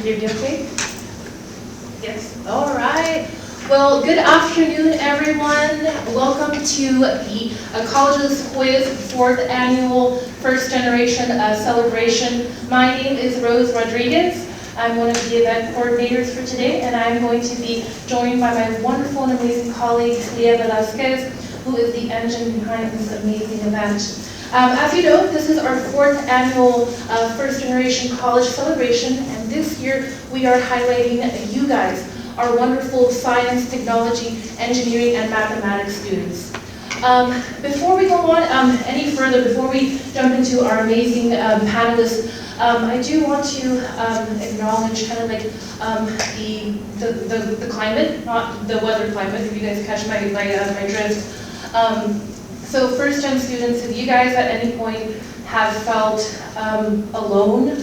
you hear me okay? Yes. All right. Well, good afternoon, everyone. Welcome to the College of the Sequoias 4th Annual First Generation Celebration. My name is Rose Rodriguez. I'm one of the event coordinators for today, and I'm going to be joined by my wonderful and amazing colleague, Leah Velasquez, who is the engine behind this amazing event. As you know, this is our 4th annual First Generation College Celebration, and this year we are highlighting you guys, our wonderful science, technology, engineering, and mathematics students. Before we go on any further, before we jump into our amazing panelists, I do want to acknowledge kind of like the climate, not the weather climate, if you guys catch my drift. So first gen students, if you guys at any point have felt alone,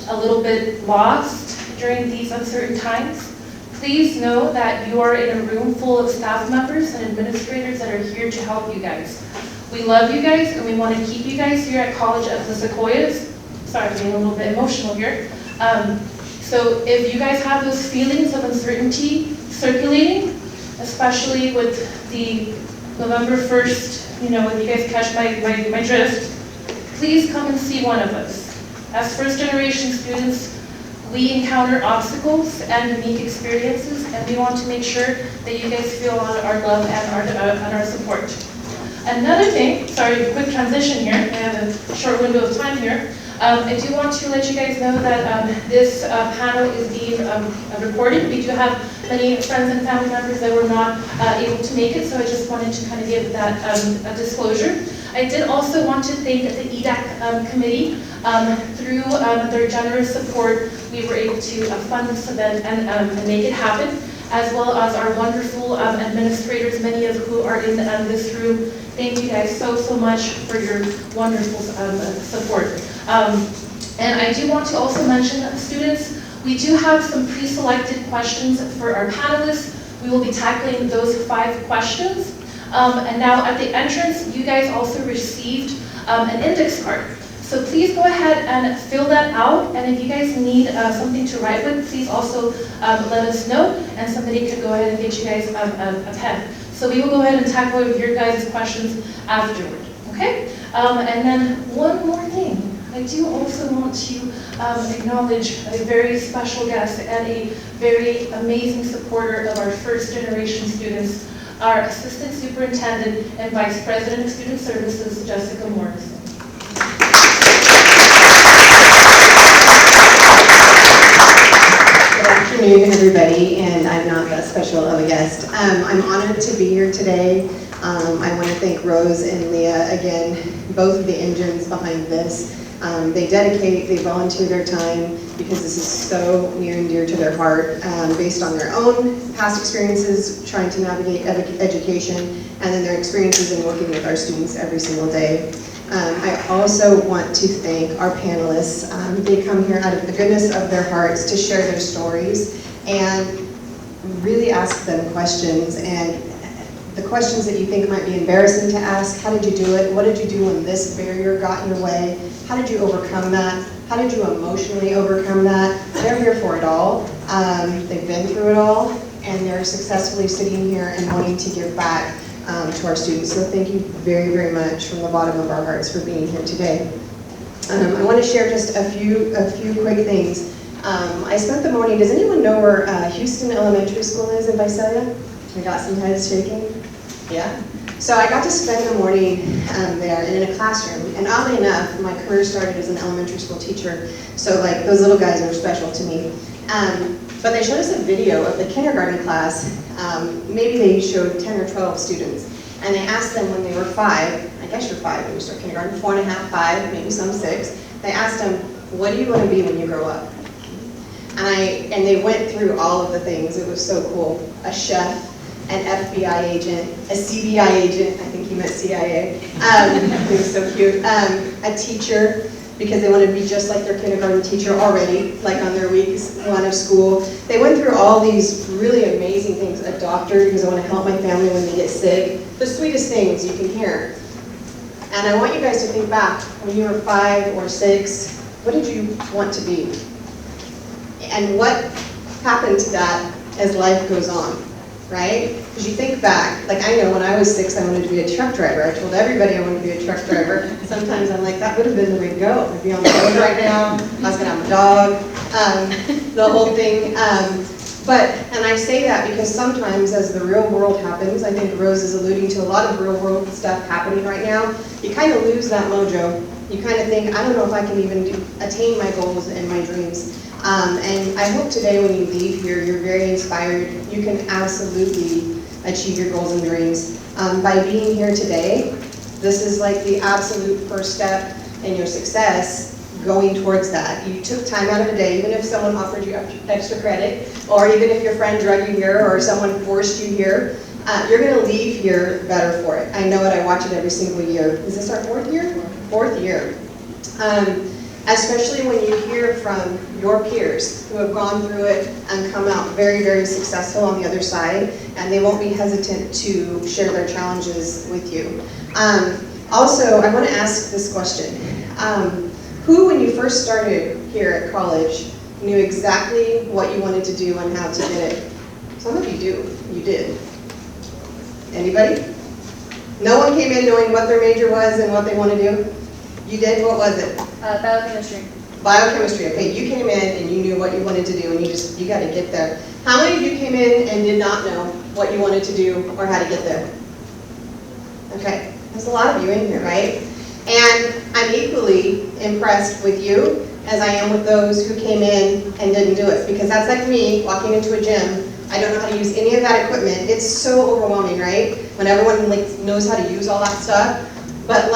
a little bit lost during these uncertain times, please know that you are in a room full of staff members and administrators that are here to help you guys. We love you guys and we want to keep you guys here at College of the Sequoias. Sorry, I'm getting a little bit emotional here. So if you guys have those feelings of uncertainty circulating, especially with the November 1st, you know, if you guys catch my drift, please come and see one of us. As first generation students, we encounter obstacles and unique experiences, and we want to make sure that you guys feel our love and our support. Another thing, sorry, quick transition here, I have a short window of time here. I do want to let you guys know that this panel is being recorded. We do have many friends and family members that were not able to make it, so I just wanted to kind of give that a disclosure. I did also want to thank the EDAC committee. Through their generous support, we were able to fund this event and make it happen, as well as our wonderful administrators, many of who are in this room. Thank you guys so much for your wonderful support. And I do want to also mention that students, we do have some pre-selected questions for our panelists. We will be tackling those 5 questions. And now at the entrance, you guys also received an index card. So please go ahead and fill that out. And if you guys need something to write with, please also let us know. And somebody could go ahead and get you guys a pen. So we will go ahead and tackle your guys' questions afterward. Okay? And then one more thing. I do also want to acknowledge a very special guest and a very amazing supporter of our first generation students, our Assistant Superintendent and Vice President of Student Services, Jessica Morrison. Good afternoon, everybody, and I'm not that special of a guest. I'm honored to be here today. I want to thank Rose and Leah again, both of the engines behind this. They volunteer their time because this is so near and dear to their heart, based on their own past experiences trying to navigate education, and then their experiences in working with our students every single day. I also want to thank our panelists. They come here out of the goodness of their hearts to share their stories and really ask them questions, and the questions that you think might be embarrassing to ask. How did you do it? What did you do when this barrier got in your way? How did you overcome that? How did you emotionally overcome that? They're here for it all. They've been through it all, and they're successfully sitting here and wanting to give back to our students. So thank you very much from the bottom of our hearts for being here today. I want to share just a few quick things. I spent the morning, does anyone know where Houston Elementary School is in Visalia? I got some heads shaking. Yeah. So I got to spend the morning there and in a classroom, and oddly enough, my career started as an elementary school teacher, so like those little guys were special to me. But they showed us a video of the kindergarten class. Maybe they showed 10 or 12 students, and they asked them when they were 5, I guess you're 5 when you start kindergarten, 4 and a half, 5, maybe some 6, they asked them, what do you want to be when you grow up? And they went through all of the things. It was so cool. A chef, an FBI agent, a CBI agent, I think he meant CIA, it was so cute, a teacher, because they wanted to be just like their kindergarten teacher already, like on their week 1 of school. They went through all these really amazing things, a doctor, because I want to help my family when they get sick, the sweetest things you can hear. And I want you guys to think back, when you were 5 or 6, what did you want to be? And what happened to that as life goes on, right? Because you think back, like I know when I was 6, I wanted to be a truck driver. I told everybody I wanted to be a truck driver. Sometimes I'm like, that would have been the way to go. I'd be on the road right now. I was going to have a dog, the whole thing. And I say that because sometimes as the real world happens, I think Rose is alluding to a lot of real world stuff happening right now, you kind of lose that mojo. You kind of think, I don't know if I can even attain my goals and my dreams. And I hope today when you leave here, you're very inspired. You can absolutely achieve your goals and dreams. By being here today, this is like the absolute first step in your success going towards that. You took time out of the day, even if someone offered you extra credit, or even if your friend drug you here, or someone forced you here, you're going to leave here better for it. I know it, I watch it every single year. Is this our 4th year? 4th year. Especially when you hear from your peers who have gone through it and come out very, very successful on the other side, and they won't be hesitant to share their challenges with you. Also, I want to ask this question. Who, when you first started here at college, knew exactly what you wanted to do and how to get it? Some of you do. You did. Anybody? No one came in knowing what their major was and what they want to do? You did? What was it? Biochemistry. Biochemistry. Okay, you came in and you knew what you wanted to do and you got to get there. How many of you came in and did not know what you wanted to do or how to get there? Okay, there's a lot of you in here, right? And I'm equally impressed with you as I am with those who came in and didn't do it. Because that's like me walking into a gym. I don't know how to use any of that equipment. It's so overwhelming, right? When everyone knows how to use all that stuff. But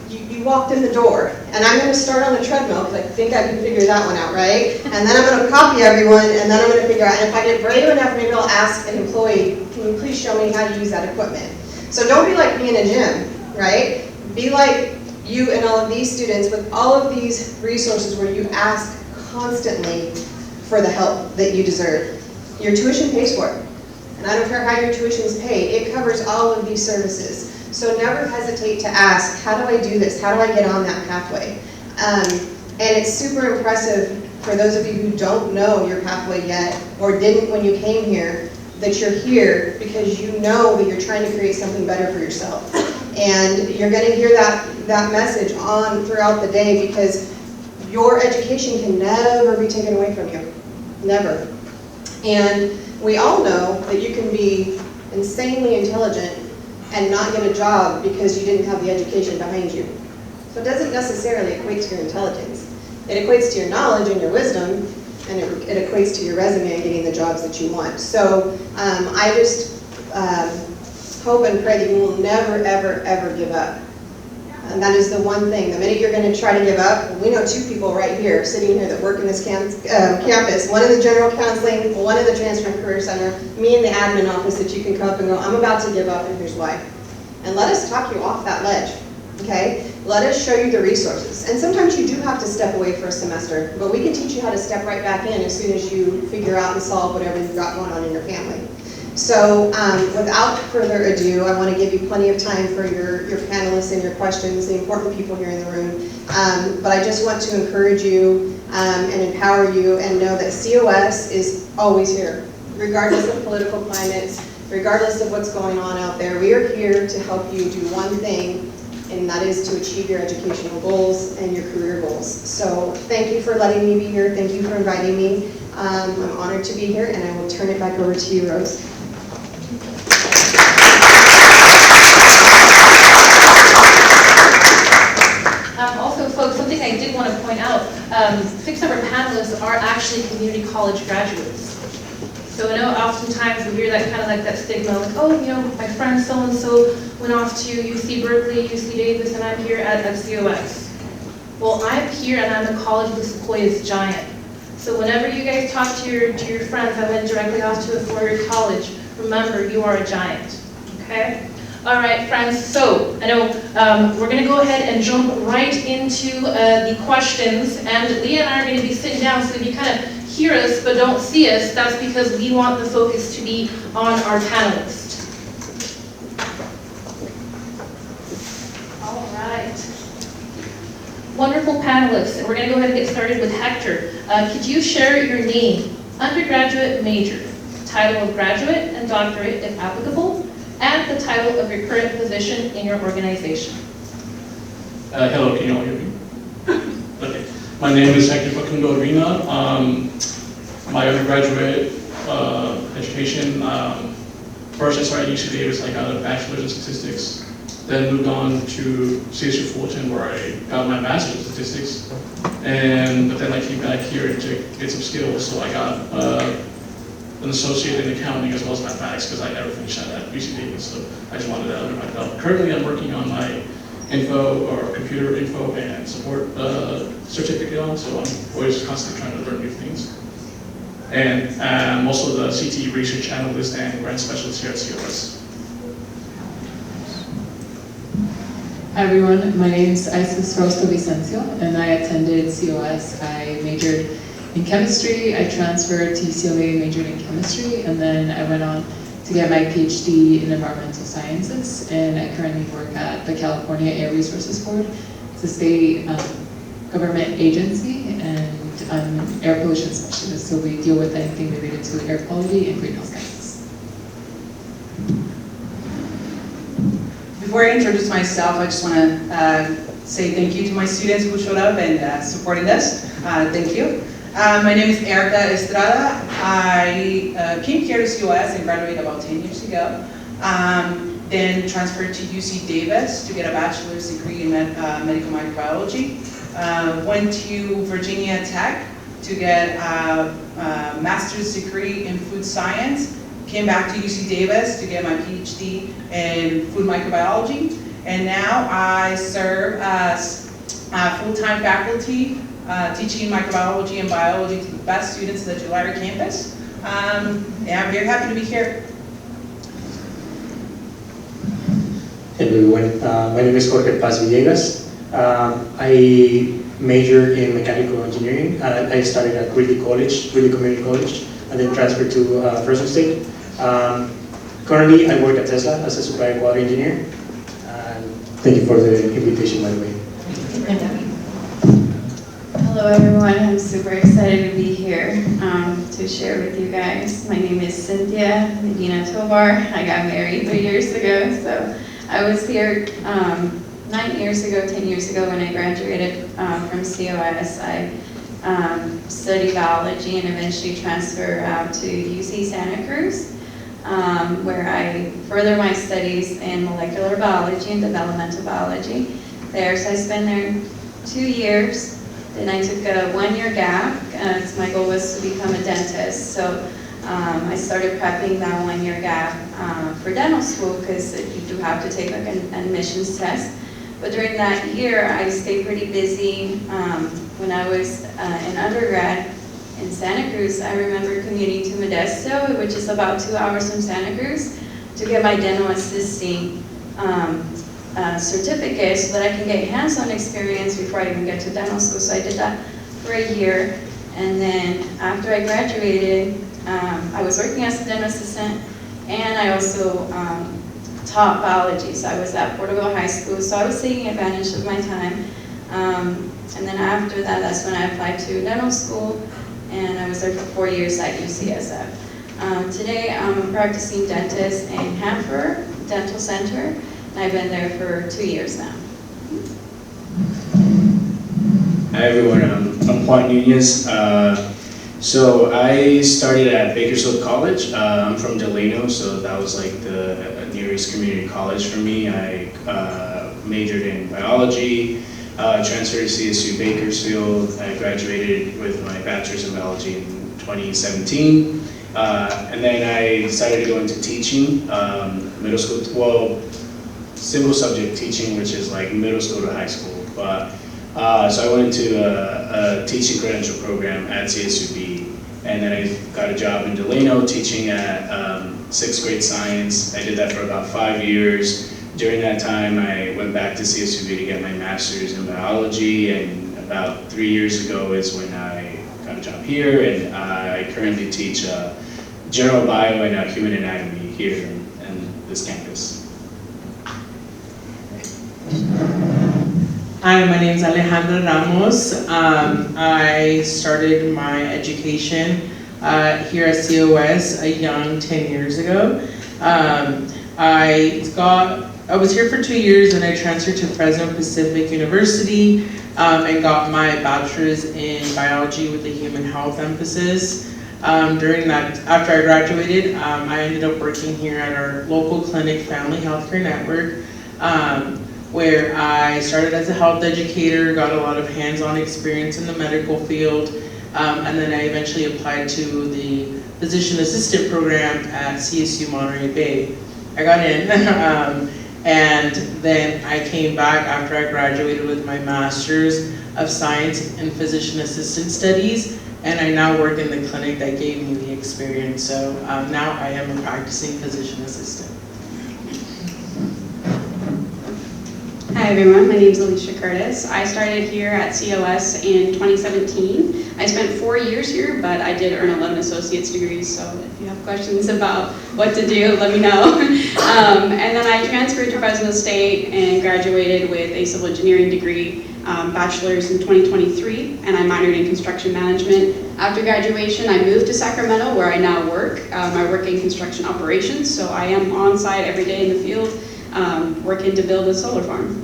you walked in the door, and I'm going to start on the treadmill because I think I can figure that one out, right? And then I'm going to copy everyone, and then I'm going to figure out, and if I get brave enough, maybe I'll ask an employee, can you please show me how to use that equipment? So don't be like me in a gym, right? Be like you and all of these students with all of these resources where you ask constantly for the help that you deserve. Your tuition pays for it. And I don't care how your tuition is paid, it covers all of these services. So never hesitate to ask, how do I do this? How do I get on that pathway? And it's super impressive for those of you who don't know your pathway yet, or didn't when you came here, that you're here because you know that you're trying to create something better for yourself. And you're going to hear that message on throughout the day because your education can never be taken away from you. Never. And we all know that you can be insanely intelligent and not get a job because you didn't have the education behind you. So it doesn't necessarily equate to your intelligence. It equates to your knowledge and your wisdom, and it equates to your resume and getting the jobs that you want. So I just hope and pray that you will never, ever, ever give up. And that is the one thing. The minute you're going to try to give up, we know 2 people right here, sitting here that work in this campus, one in the general counseling, one in the transfer and career center, me in the admin office that you can come up and go, I'm about to give up and here's why. And let us talk you off that ledge, okay? Let us show you the resources. And sometimes you do have to step away for a semester, but we can teach you how to step right back in as soon as you figure out and solve whatever you've got going on in your family. So without further ado, I want to give you plenty of time for your panelists and your questions, the important people here in the room. But I just want to encourage you and empower you and know that COS is always here, regardless of political climates, regardless of what's going on out there. We are here to help you do one thing, and that is to achieve your educational goals and your career goals. So thank you for letting me be here. Thank you for inviting me. I'm honored to be here, and I will turn it back over to you, Rose. Also, folks, something I did want to point out, 6 of our panelists are actually community college graduates. So I know oftentimes we hear that kind of like that stigma, like, oh, you know, my friend so-and-so went off to UC Berkeley, UC Davis, and I'm here at COS. Well, I'm here and I'm a college with Sequoia's Giant. So whenever you guys talk to your friends that went directly off to a 4-year college, remember, you are a giant, okay? All right, friends, so I know we're going to go ahead and jump right into the questions, and Leah and I are going to be sitting down, so if you kind of hear us but don't see us, that's because we want the focus to be on our panelist. All right. Wonderful panelists, and we're going to go ahead and get started with Hector. Could you share your name, undergraduate, major, title of graduate and doctorate if applicable, and the title of your current position in your organization? Hello, can you all hear me? Okay. My name is Hector Facundo Arena. My undergraduate education, first I started at UC Davis. I got a bachelor's in statistics, then moved on to CSU Fulton where I got my master's in statistics. But then I came back here to get some skills, so I got an associate in accounting as well as mathematics because I never finished that at UC Davis, so I just wanted that under my belt. Currently I'm working on my info or computer info and support certificate on, so I'm always constantly trying to learn new things. And I'm also the CTE research analyst and grant specialist here at COS. Hi everyone, my name is Isis Rosto Vicencio and I attended COS. I majored in chemistry, I transferred to UCLA, majored in chemistry, and then I went on to get my PhD in environmental sciences, and I currently work at the California Air Resources Board. It's a state government agency, and I'm an air pollution specialist, so we deal with anything related to air quality and greenhouse gases. Before I introduce myself, I just want to say thank you to my students who showed up and supporting this. Thank you. My name is Erica Estrada. I came here to COS and graduated about 10 years ago. Then transferred to UC Davis to get a bachelor's degree in medical microbiology. Went to Virginia Tech to get a master's degree in food science. Came back to UC Davis to get my PhD in food microbiology. And now I serve as full-time faculty teaching microbiology and biology to the best students in the Tulare campus. And I'm very happy to be here. Hello everyone, my name is Jorge Paz Villegas. I majored in mechanical engineering. I started at Greeley Community College, and then transferred to Fresno State. Currently, I work at Tesla as a supply quality engineer. Thank you for the invitation, by the way. Hello everyone, I'm super excited to be here to share with you guys. My name is Cynthia Medina Tovar. I got married 3 years ago, so I was here 10 years ago when I graduated from COS. I studied biology and eventually transferred out to UC Santa Cruz, where I further my studies in molecular biology and developmental biology there. So I spent there 2 years. Then I took a 1-year gap, as my goal was to become a dentist. So I started prepping that 1-year gap for dental school because you do have to take like an admissions test. But during that year, I stayed pretty busy. When I was in undergrad in Santa Cruz, I remember commuting to Modesto, which is about 2 hours from Santa Cruz, to get my dental assisting certificate so that I can get hands-on experience before I even get to dental school. So I did that for a year, and then after I graduated, I was working as a dental assistant, and I also taught biology. So I was at Porterville High School, so I was taking advantage of my time. And then after that, that's when I applied to dental school, and I was there for 4 years at UCSF. Today, I'm a practicing dentist in Hanford Dental Center. I've been there for 2 years now. Hi everyone, I'm Juan Nunez. So I started at Bakersfield College. I'm from Delano, so that was like the nearest community college for me. I majored in biology, transferred to CSU Bakersfield. I graduated with my bachelor's in biology in 2017. And then I decided to go into teaching, middle school, well, single subject teaching, which is like middle school to high school. But so I went into a teaching credential program at CSUB, and then I got a job in Delano teaching at 6th grade science. I did that for about 5 years. During that time, I went back to CSUB to get my master's in biology, and about 3 years ago is when I got a job here, and I currently teach general bio and human anatomy here in this campus. Hi, my name is Alejandra Ramos. I started my education here at COS a young 10 years ago. I was here for 2 years and I transferred to Fresno Pacific University and got my bachelor's in biology with a human health emphasis. During that, after I graduated, I ended up working here at our local clinic, Family Healthcare Network, where I started as a health educator, got a lot of hands-on experience in the medical field, and then I eventually applied to the physician assistant program at CSU Monterey Bay. I got in, and then I came back after I graduated with my master's of science in physician assistant studies, and I now work in the clinic that gave me the experience. So now I am a practicing physician assistant. Hi everyone, my name is Alicia Curtis. I started here at COS in 2017. I spent 4 years here, but I did earn 11 associate's degrees, so if you have questions about what to do, let me know. And then I transferred to Fresno State and graduated with a civil engineering degree, bachelor's in 2023, and I minored in construction management. After graduation, I moved to Sacramento, where I now work. I work in construction operations, so I am on site every day in the field, working to build a solar farm.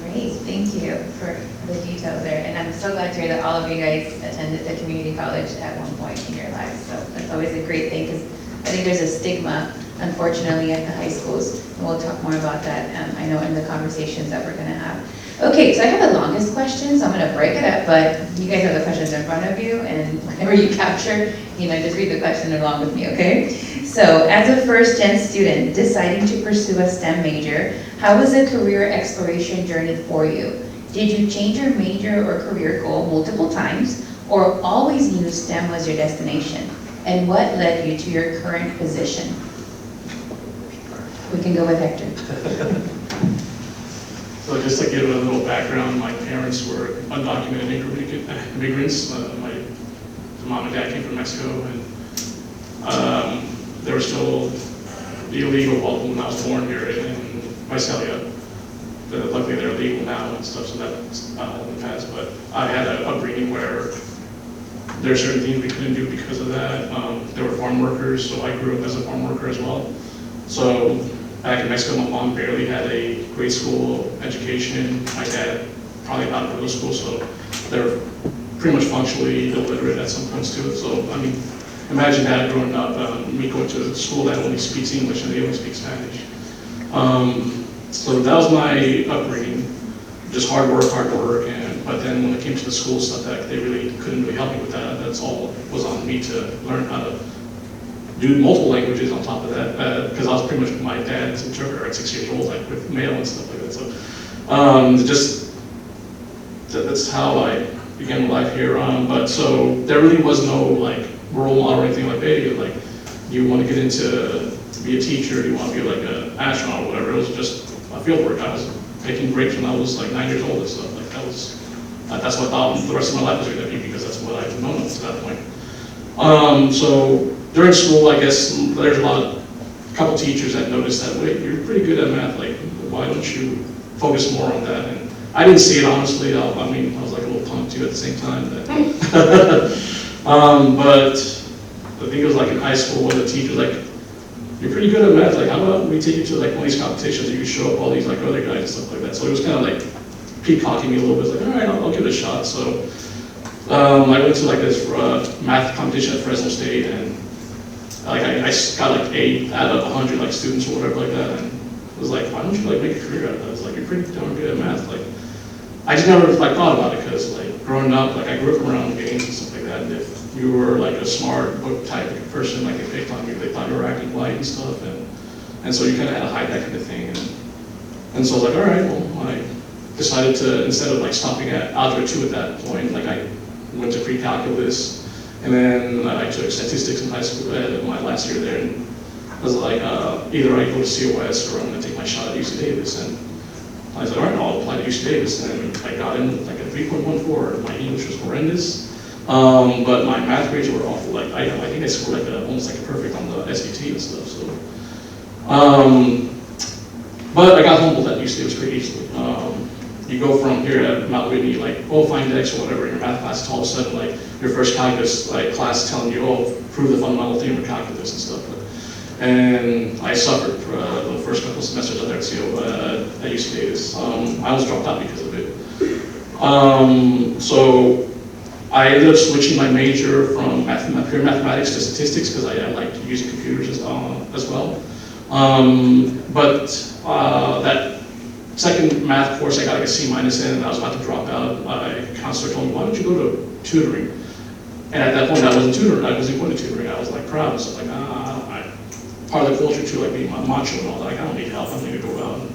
Great, thank you for the details there. And I'm so glad to hear that all of you guys attended the community college at one point in your lives. So that's always a great thing, because I think there's a stigma, unfortunately, at the high schools. And we'll talk more about that, I know, in the conversations that we're going to have. Okay, so I have the longest question, so I'm going to break it up, but you guys have the questions in front of you, and whenever you capture, just read the question along with me, okay? So, as a first-gen student deciding to pursue a STEM major, how was the career exploration journey for you? Did you change your major or career goal multiple times, or always knew STEM was your destination? And what led you to your current position? We can go with Hector. So just to give a little background, my parents were undocumented immigrants. My mom and dad came from Mexico, and they were still illegal when I was born here in Visalia. But luckily they're legal now and stuff, so that's in the past. But I had an upbringing where there are certain things we couldn't do because of that. There were farm workers, so I grew up as a farm worker as well. So back in Mexico, my mom barely had a grade school education. My dad probably not in middle school, so they're pretty much functionally illiterate at some points too. So, I mean, imagine that growing up, me going to a school that only speaks English and they only speak Spanish. So that was my upbringing, just hard work, but then when it came to the school stuff, that they really couldn't really help me with that. That's all was on me to learn how to do multiple languages on top of that, because I was pretty much my dad's interpreter at 6 years old, like with mail and stuff like that. So that's how I began life here. But so there really was no like role model or anything like, hey, like you want to get into to be a teacher, you want to be like an astronaut or whatever. It was just a field work. I was taking breaks when I was like 9 years old and stuff. Like that's what I thought the rest of my life was going to be, because that's what I've known up to that point. So during school, I guess there's a couple teachers that noticed that, wait, you're pretty good at math, like, why don't you focus more on that? And I didn't see it, honestly. I was like a little punk too at the same time. But I think it was like in high school where the teacher was like, you're pretty good at math, like, how about we take you to like one of these competitions and you show up all these like other guys and stuff like that. So it was kind of like peacocking me a little bit, like, all right, I'll give it a shot. So I went to like this math competition at Fresno State, and like I got like 8 out of 100 like students or whatever like that, and it was like, why don't you like make a career out of that? It's like, you're pretty darn good at math. Like, I just never like thought about it, because like growing up, like I grew up around games and stuff like that, and if you were like a smart book type of person, like they picked on you, they thought you were acting white and stuff, and so you kind of had to hide that kind of thing, and so I was like, all right, well, I decided to, instead of like stopping at Algebra 2 at that point, like I went to pre-calculus, and then I took statistics in high school, my last year there, and I was like, either I go to COS or I'm going to take my shot at UC Davis, and I was like, all right, I'll apply to UC Davis, and then I got in with like a 3.14, my English was horrendous, but my math grades were awful. Like I think I scored like almost like a perfect on the SAT and stuff. So, But I got humbled at UC Davis pretty easily. You go from here at Mount Whitney, like, oh, find X or whatever in your math class, all of a sudden, like, your first calculus class telling you, oh, prove the fundamental theorem of calculus and stuff. And I suffered for the first couple of semesters of there at UC Davis. I almost dropped out because of it. So I ended up switching my major from pure mathematics to statistics because I liked using computers as well. But that second math course I got like a C- in, and I was about to drop out. My counselor told me, why don't you go to tutoring? And at that point I wasn't tutoring, I wasn't going to tutoring. I was like proud, so I was like, part of the culture too, like being macho and all that, like I don't need help, I'm gonna go out and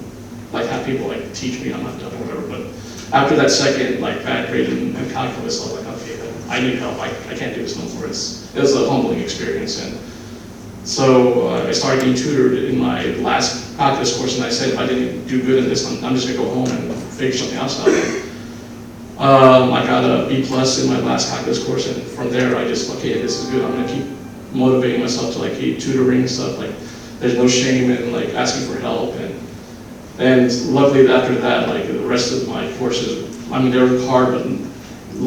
like have people like teach me, I'm not done or whatever. But after that second like bad grade in calculus, I was like, okay, I need help, I can't do this no more. It was a humbling experience. And so I started getting tutored in my last calculus course, and I said if I didn't do good in this, I'm just gonna go home and figure something else out. I got a B+ in my last calculus course, and from there I just, okay, this is good, I'm gonna keep motivating myself to like keep tutoring and stuff. Like there's no shame in like asking for help, and luckily after that, like the rest of my courses, I mean they were hard, but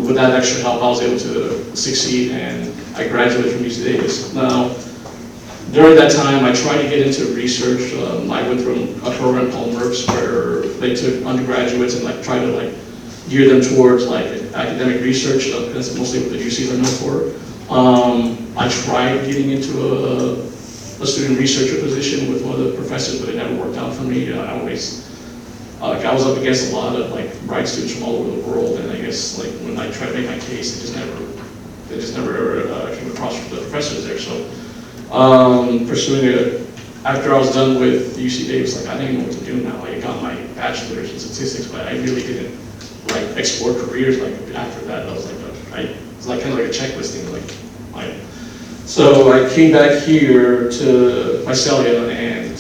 with that extra help I was able to succeed, and I graduated from UC Davis. Now during that time I tried to get into research. I went through a program called MERPS where they took undergraduates and like tried to like gear them towards like academic research. That's mostly what the UCs are known for. I tried getting into a student researcher position with one of the professors, but it never worked out for me. I always, I was up against a lot of like bright students from all over the world, and I guess like when I tried to make my case, it just never came across the professors there. So pursuing it, after I was done with UC Davis, like I didn't know what to do now. I got my bachelor's in statistics, but I really didn't like explore careers. Like after that, I was like, it's like kind of like a checklist thing, like. So I came back here to Visalia, and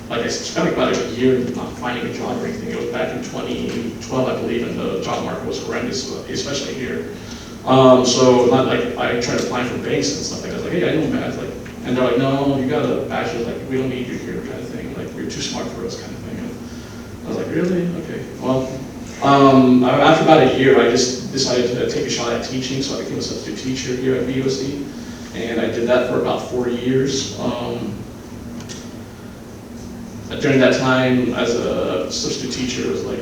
like I spent like about a year not finding a job or anything. It was back in 2012, I believe, and the job market was horrendous, especially here. So not like I tried applying for banks and stuff like that. I was like, hey, I know math, like, and they're like, no, you got a bachelor's, like we don't need you here, kind of thing. Like you're too smart for us, kind of thing. And I was like, really? Okay. Well, after about a year, I just decided to take a shot at teaching, so I became a substitute teacher here at VUSD. And I did that for about 4 years. During that time, as a substitute teacher, it was like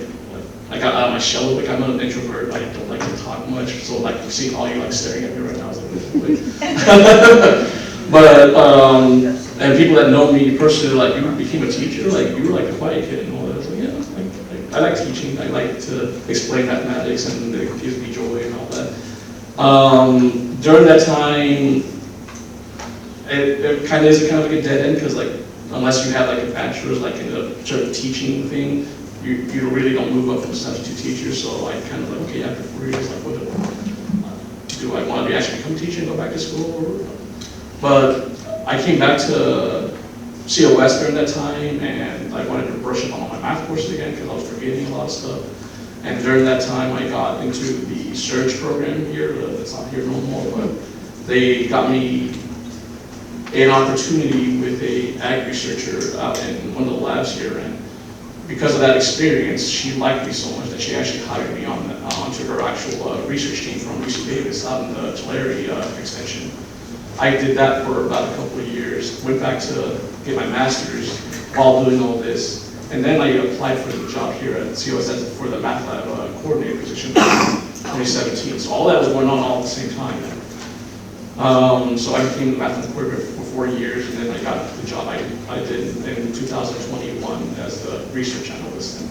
I got out of my shell. Like I'm an introvert. I don't like to talk much. So like seeing all you like staring at me right now, I was like, but and people that know me personally, like you became a teacher, like you were like a quiet kid and all that. I was like, yeah, I like teaching. I like to explain mathematics, and it gives me joy and all that. During that time, it kind of is kind of like a dead end, because like unless you have like a bachelor's like in a certain teaching thing, you really don't move up from substitute teacher. So I kind of like, okay, after 4 years, like what do I want to actually become a teacher and go back to school? But I came back to COS during that time, and I wanted to brush up on all my math courses again because I was forgetting a lot of stuff. And during that time, I got into the SURGE program here. That's not here no more, but they got me an opportunity with a ag researcher out in one of the labs here, and because of that experience, she liked me so much that she actually hired me onto her actual research team from UC Davis out in the Tulare extension. I did that for about a couple of years, went back to get my master's while doing all this, and then I applied for the job here at COS for the math lab coordinator position in 2017. So all that was going on all at the same time. So I became the math lab coordinator for 4 years, and then I got the job I did in 2021 as the research analyst. And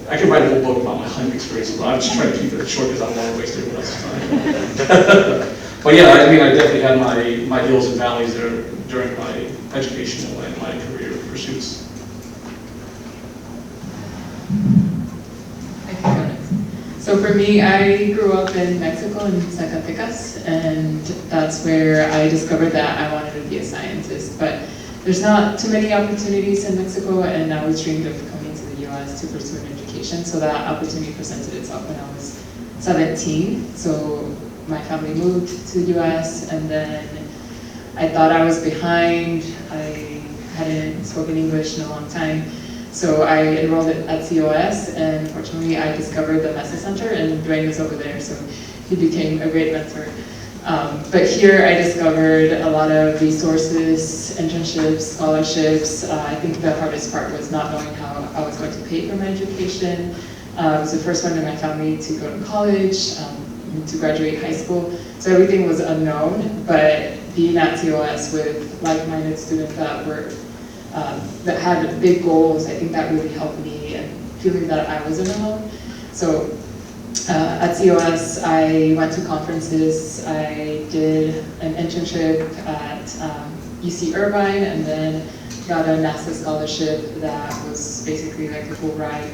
I could write a whole book about my hunting experiences, but I'm just trying to keep it short because I don't want to waste everyone else's time. But yeah, I mean, I definitely had my hills and valleys there during my educational and my career pursuits. So for me, I grew up in Mexico, in Zacatecas, and that's where I discovered that I wanted to be a scientist. But there's not too many opportunities in Mexico, and I was dreamed of coming to the US to pursue an education. So that opportunity presented itself when I was 17. So my family moved to the US, and then I thought I was behind. I hadn't spoken English in a long time. So I enrolled at COS, and fortunately I discovered the Mesa Center, and Dwayne was over there, so he became a great mentor. But here I discovered a lot of resources, internships, scholarships. I think the hardest part was not knowing how I was going to pay for my education. I was the first one in my family to go to college, to graduate high school. So everything was unknown, but being at COS with like-minded students that were that had big goals, I think that really helped me, and feeling that I wasn't alone. So at COS, I went to conferences. I did an internship at UC Irvine, and then got a NASA scholarship that was basically like a full ride.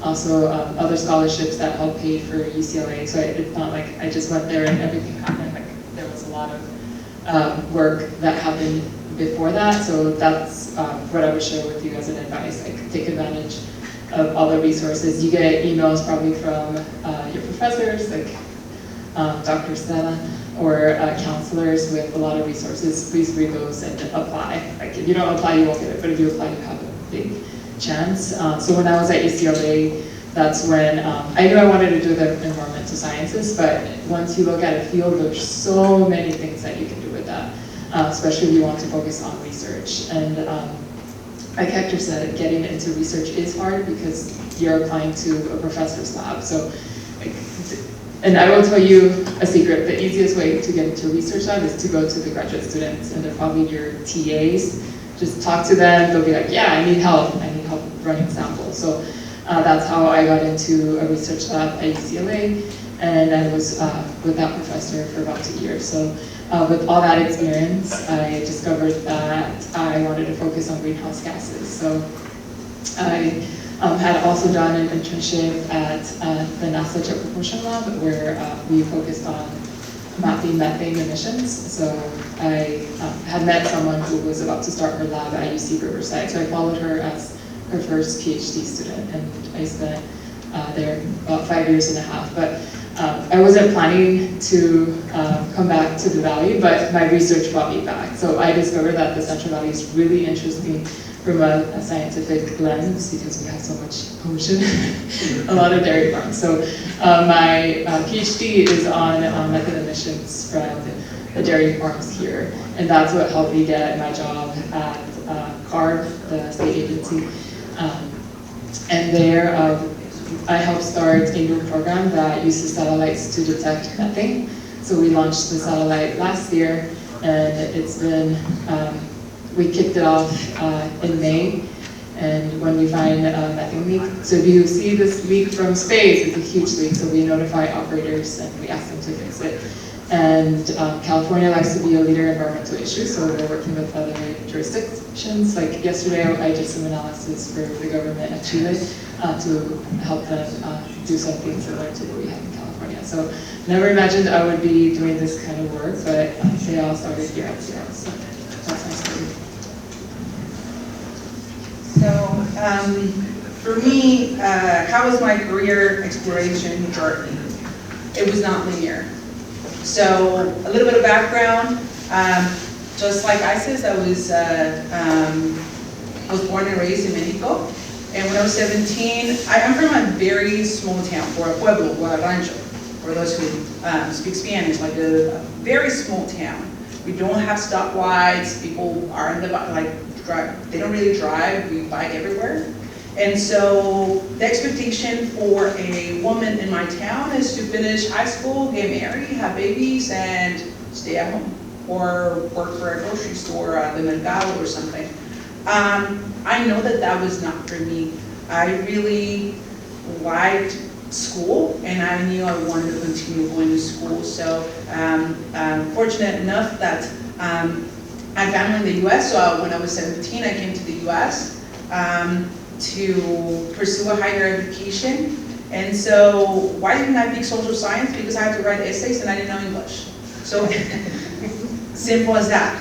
Also, other scholarships that helped pay for UCLA. So it's not like I just went there and everything happened. Like there was a lot of work that happened before that. So that's what I would share with you as an advice. Like take advantage of all the resources. You get emails probably from your professors, like Dr. Stella, or counselors with a lot of resources. Please read those and apply. Like if you don't apply, you won't get it, but if you apply, you have a big chance. So when I was at UCLA, that's when I knew I wanted to do the environmental sciences, but once you look at a field, there's so many things that you can do with that, especially if you want to focus on research. And like Hector said, getting into research is hard because you're applying to a professor's lab. So, and I will tell you a secret, the easiest way to get into a research lab is to go to the graduate students, and they're probably your TAs. Just talk to them, they'll be like, yeah, I need help running samples. So that's how I got into a research lab at UCLA, and I was with that professor for about 2 years. So with all that experience, I discovered that I wanted to focus on greenhouse gases. So I had also done an internship at the NASA Jet Propulsion Lab, where we focused on mapping methane emissions. So I had met someone who was about to start her lab at UC Riverside. So I followed her as her first PhD student, and I spent there about 5.5 years. But I wasn't planning to come back to the Valley, but my research brought me back. So I discovered that the Central Valley is really interesting from a scientific lens because we have so much pollution, a lot of dairy farms. So my PhD is on methane emissions from the dairy farms here, and that's what helped me get my job at CARB, the state agency. And there I helped start a new program that uses satellites to detect methane. So we launched the satellite last year, and it's been we kicked it off in May, and when we find a methane leak, so if you see this leak from space, it's a huge leak, so we notify operators and we ask them to fix it. And California likes to be a leader in environmental issues, so we're working with other jurisdictions. Like yesterday, I did some analysis for the government of Chile to help them do something similar to what we have in California. So never imagined I would be doing this kind of work, but they all started here at Seattle, so that's my story. So, for me, how was my career exploration journey? It was not linear. So, a little bit of background. Just like Isis, I was born and raised in Mexico. And when I was 17, I'm from a very small town, or a pueblo, or a rancho, for those who speak Spanish, like a very small town. We don't have stoplights. People aren't drive. They don't really drive. We bike everywhere. And so the expectation for a woman in my town is to finish high school, get married, have babies, and stay at home, or work for a grocery store, the mercado or something. I know that that was not for me. I really liked school, and I knew I wanted to continue going to school. So fortunate enough that I found in the US, so when I was 17, I came to the US to pursue a higher education. And so why didn't I pick social science? Because I had to write essays and I didn't know English. So simple as that.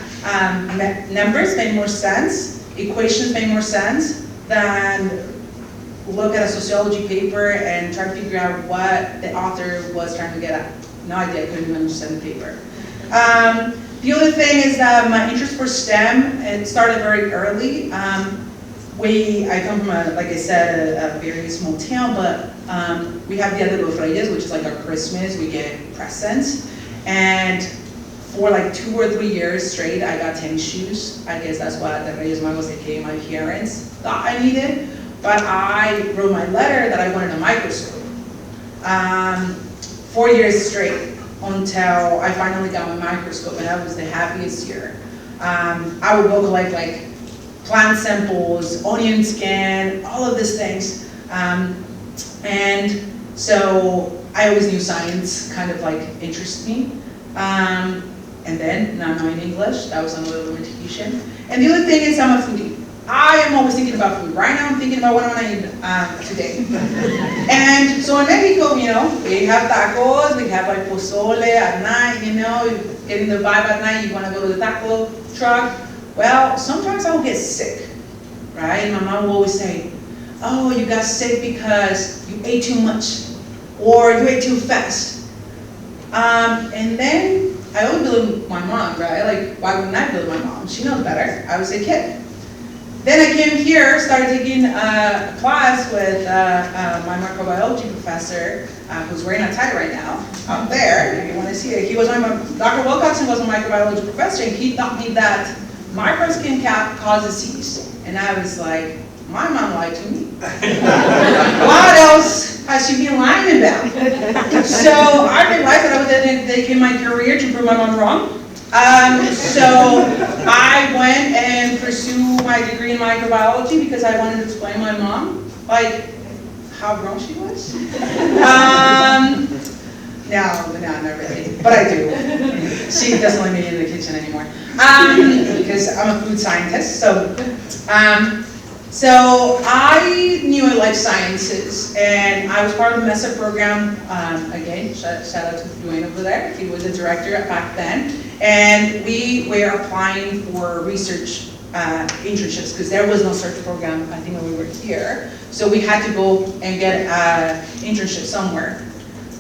Numbers made more sense, equations made more sense than look at a sociology paper and try to figure out what the author was trying to get at. No idea, I couldn't even understand the paper. The other thing is that my interest for STEM, it started very early. I come from like I said, a very small town, but we have Dia de los Reyes, which is like our Christmas. We get presents, and for like 2 or 3 years straight, I got tennis shoes. I guess that's what the Reyes Magos, aka my parents, thought I needed. But I wrote my letter that I wanted a microscope. 4 years straight until I finally got my microscope, and that was the happiest year. I would go collect like plant samples, onion scan, all of these things. And so I always knew science kind of like interested me. And then, not knowing English, that was another limitation. And the other thing is I'm a foodie. I am always thinking about food. Right now I'm thinking about what I want to eat today. And so in Mexico, you know, we have tacos, we have like pozole at night, you know, getting the vibe at night, you want to go to the taco truck. Well, sometimes I will get sick, right? My mom will always say, oh, you got sick because you ate too much or you ate too fast. And then I always believe my mom, right? Like, why wouldn't I believe my mom? She knows better. I was a kid. Then I came here, started taking a class with my microbiology professor, who's wearing a tie right now, up there, if you want to see it. Dr. Wilcoxon was a microbiology professor, and he taught me that microbes can cause disease. And I was like, my mom lied to me. What else has she been lying about? So I realized that I was dedicating my career to prove my mom wrong. So I went and pursued my degree in microbiology because I wanted to explain my mom, like, how wrong she was. No, not really, but I do. She doesn't let me in the kitchen anymore because I'm a food scientist. So I knew I liked sciences, and I was part of the MESA program. Again, shout out to Dwayne over there. He was the director back then. And we were applying for research internships because there was no search program, I think, when we were here. So we had to go and get an internship somewhere.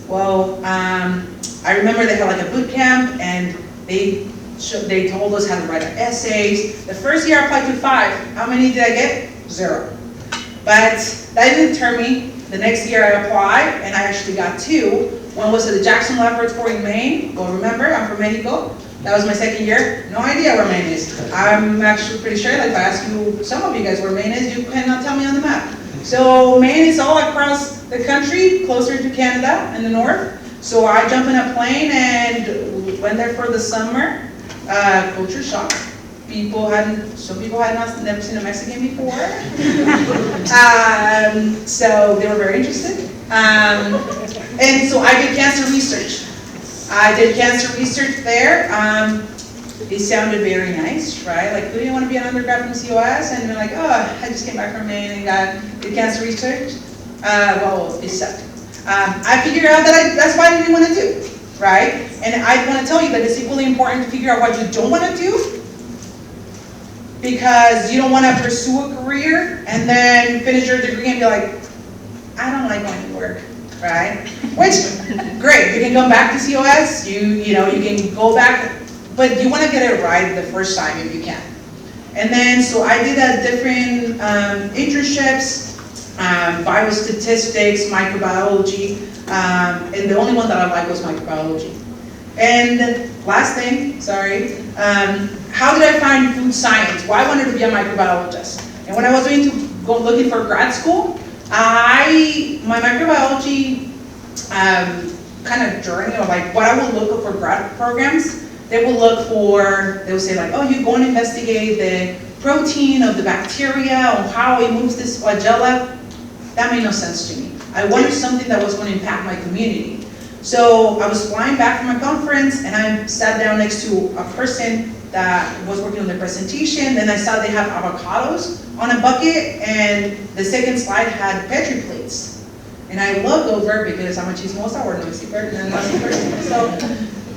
Well, I remember they had like a boot camp, and they told us how to write our essays. The first year I applied to 5. How many did I get? 0. But that didn't deter me. The next year I applied, and I actually got 2. One was at the Jackson Laboratory in Maine. Well, remember, I'm from Mexico. That was my second year. No idea where Maine is. I'm actually pretty sure that if I ask you, some of you guys, where Maine is, you cannot tell me on the map. So Maine is all across the country, closer to Canada in the north. So I jumped in a plane and went there for the summer. Culture shock. Some people had never seen a Mexican before. So they were very interested. And so I did cancer research. I did cancer research there. It sounded very nice, right? Like, who do you want to be an undergrad from COS? And they're like, oh, I just came back from Maine and did cancer research. Well, it sucked. I figured out that that's what I didn't want to do, right? And I want to tell you that it's equally important to figure out what you don't want to do, because you don't want to pursue a career and then finish your degree and be like, I don't like going to work, right? Which, great, you can come back to COS, you can go back, but you want to get it right the first time if you can. And then, so I did different internships, biostatistics, microbiology, and the only one that I liked was microbiology. And last thing, sorry, how did I find food science? Well, I wanted to be a microbiologist. And when I was looking for grad school, my microbiology kind of journey of like what I would look for grad programs, they would say like, oh, you go and investigate the protein of the bacteria or how it moves this flagella. That made no sense to me. I wanted something that was going to impact my community. So I was flying back from a conference and I sat down next to a person that was working on the presentation. Then I saw they have avocados on a bucket, and the second slide had Petri plates. And I looked over because I'm a chismosa or noisy person. So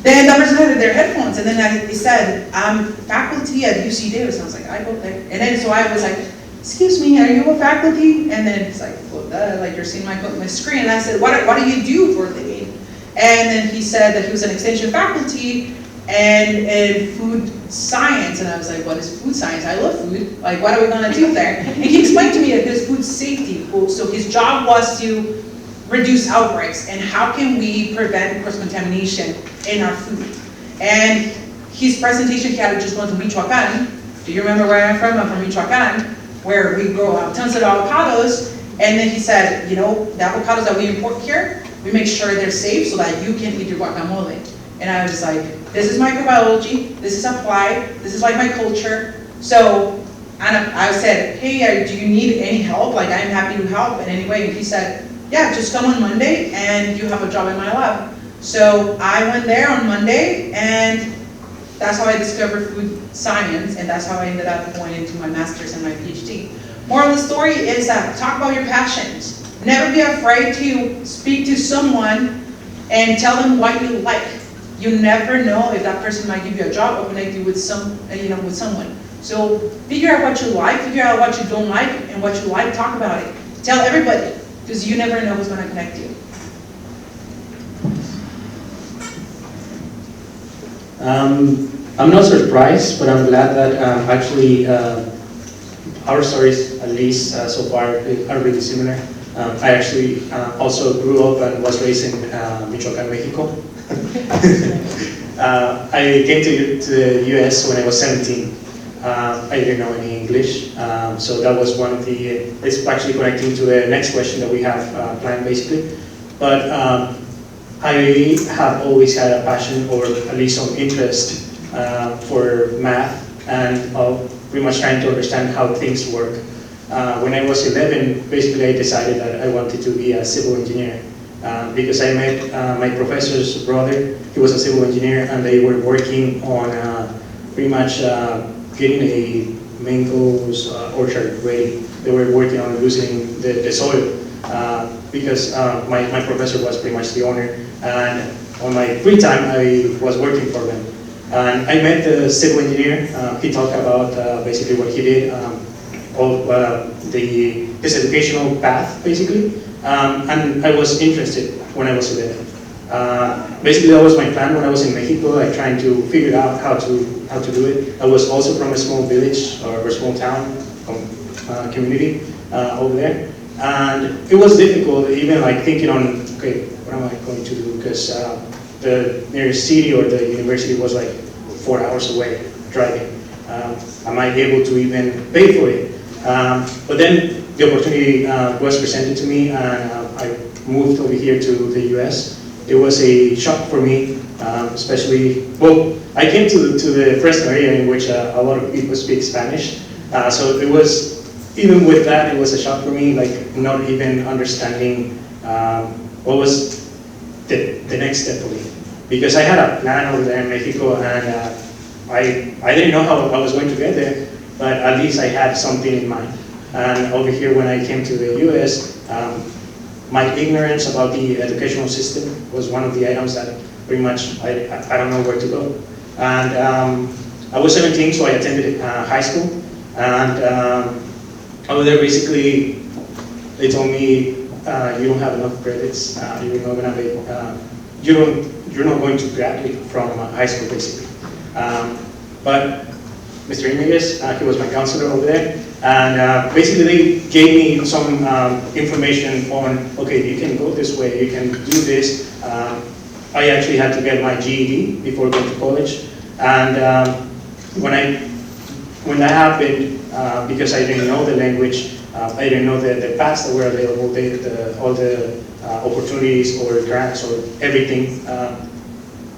then the person had their headphones, and then they said, I'm faculty at UC Davis. And I was like, I go there. And then so I was like, excuse me, are you a faculty? And then it's like, well, like you're seeing my screen. And I said, what do you do for a living? And then he said that he was an extension faculty and in food science. And I was like, what is food science? I love food. Like, what are we gonna do there? And he explained to me that there's food safety. So his job was to reduce outbreaks and how can we prevent cross-contamination in our food. And his presentation, he had just gone to Michoacan. Do you remember where I'm from? I'm from Michoacan, where we grow tons of avocados. And then he said, you know, the avocados that we import here, we make sure they're safe so that you can eat your guacamole. And I was like, this is microbiology, this is applied, this is like my culture. So, and I said, hey, do you need any help? Like, I'm happy to help in any way. And he said, yeah, just come on Monday and you have a job in my lab. So I went there on Monday, and that's how I discovered food science, and that's how I ended up going into my master's and my PhD. Moral of the story is that talk about your passions. Never be afraid to speak to someone and tell them what you like. You never know if that person might give you a job or connect you with with someone. So figure out what you like, figure out what you don't like, and what you like, talk about it. Tell everybody, because you never know who's going to connect you. I'm not surprised, but I'm glad that actually our stories, at least so far, are really similar. I actually also grew up and was raised in Michoacan, Mexico. I came to the US when I was 17. I didn't know any English, so that was one of the, it's actually connecting to the next question that we have planned basically. But I have always had a passion, or at least some interest for math, and pretty much trying to understand how things work. When I was 11, basically I decided that I wanted to be a civil engineer because I met my professor's brother. He was a civil engineer, and they were working on pretty much getting a mangoes orchard ready. They were working on loosening the soil because my professor was pretty much the owner, and on my free time I was working for them. And I met the civil engineer. He talked about basically what he did, his educational path basically, and I was interested when I was 11. Basically that was my plan when I was in Mexico, like trying to figure out how to do it. I was also from a small village or a small town community over there, and it was difficult even like thinking on, okay, what am I going to do, because the nearest city or the university was like 4 hours away driving. Am I able to even pay for it? But then the opportunity was presented to me, and I moved over here to the US. It was a shock for me, especially, well, I came to the Fresno area in which a lot of people speak Spanish. So it was, even with that, it was a shock for me, like not even understanding what was the next step for me. Because I had a plan over there in Mexico, and I didn't know how I was going to get there, but at least I had something in mind. And over here, when I came to the US, my ignorance about the educational system was one of the items that pretty much I don't know where to go. And I was 17, so I attended high school, and over there basically they told me you don't have enough credits, you're not gonna be, you're not going to graduate from high school basically. But Mr. Iñiguez, he was my counselor over there, and basically they gave me some information on, okay, you can go this way, you can do this. I actually had to get my GED before going to college, and when that happened, because I didn't know the language, I didn't know the paths that were available, all the opportunities or grants or everything.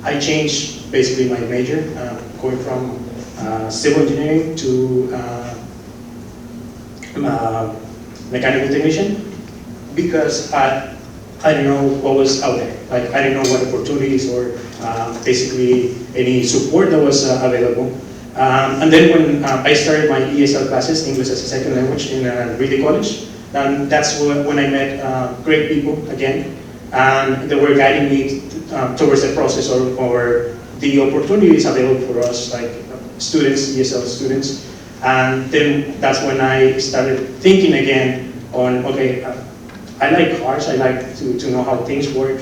I changed basically my major, going from civil engineering to mechanical technician, because I didn't know what was out there. Like, I didn't know what opportunities or basically any support that was available. And then when I started my ESL classes, English as a second language, in Reedy College, and that's when I met great people again, and they were guiding me towards the process or the opportunities available for us, like students, ESL students. And then that's when I started thinking again on, okay, I like cars, I like to know how things work,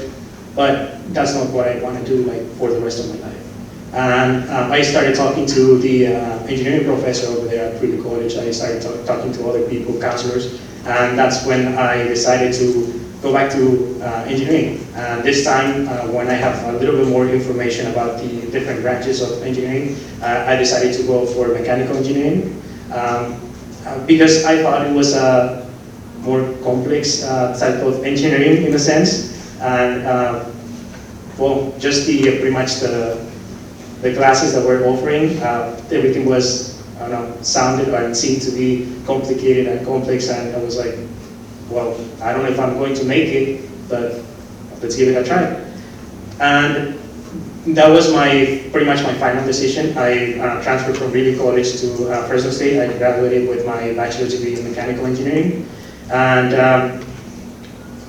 but that's not what I want to do like for the rest of my life. And I started talking to the engineering professor over there at Greeley College. I started talking to other people, counselors, and that's when I decided to go back to engineering. And this time, when I have a little bit more information about the different branches of engineering, I decided to go for mechanical engineering because I thought it was a more complex type of engineering in a sense. And well, just pretty much the classes that we're offering, everything was, I don't know, sounded and seemed to be complicated and complex, and I was like, well, I don't know if I'm going to make it, but let's give it a try. And that was pretty much my final decision. I transferred from Greeley College to Fresno State. I graduated with my bachelor's degree in mechanical engineering. And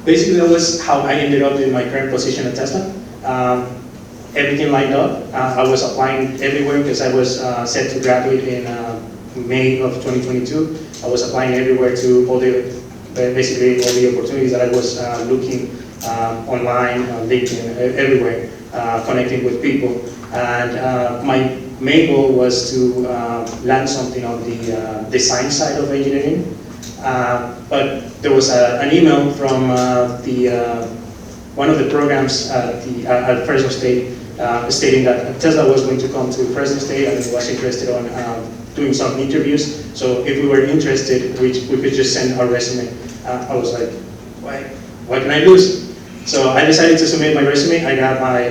basically that was how I ended up in my current position at Tesla. Everything lined up. I was applying everywhere because I was set to graduate in May of 2022. I was applying everywhere to basically all the opportunities that I was looking online, LinkedIn, everywhere, connecting with people. And my main goal was to land something on the design side of engineering. But there was an email from one of the programs at Fresno State stating that Tesla was going to come to Fresno State and was interested on doing some interviews. So if we were interested, we could just send our resume. I was like, what can I lose? So I decided to submit my resume. I got my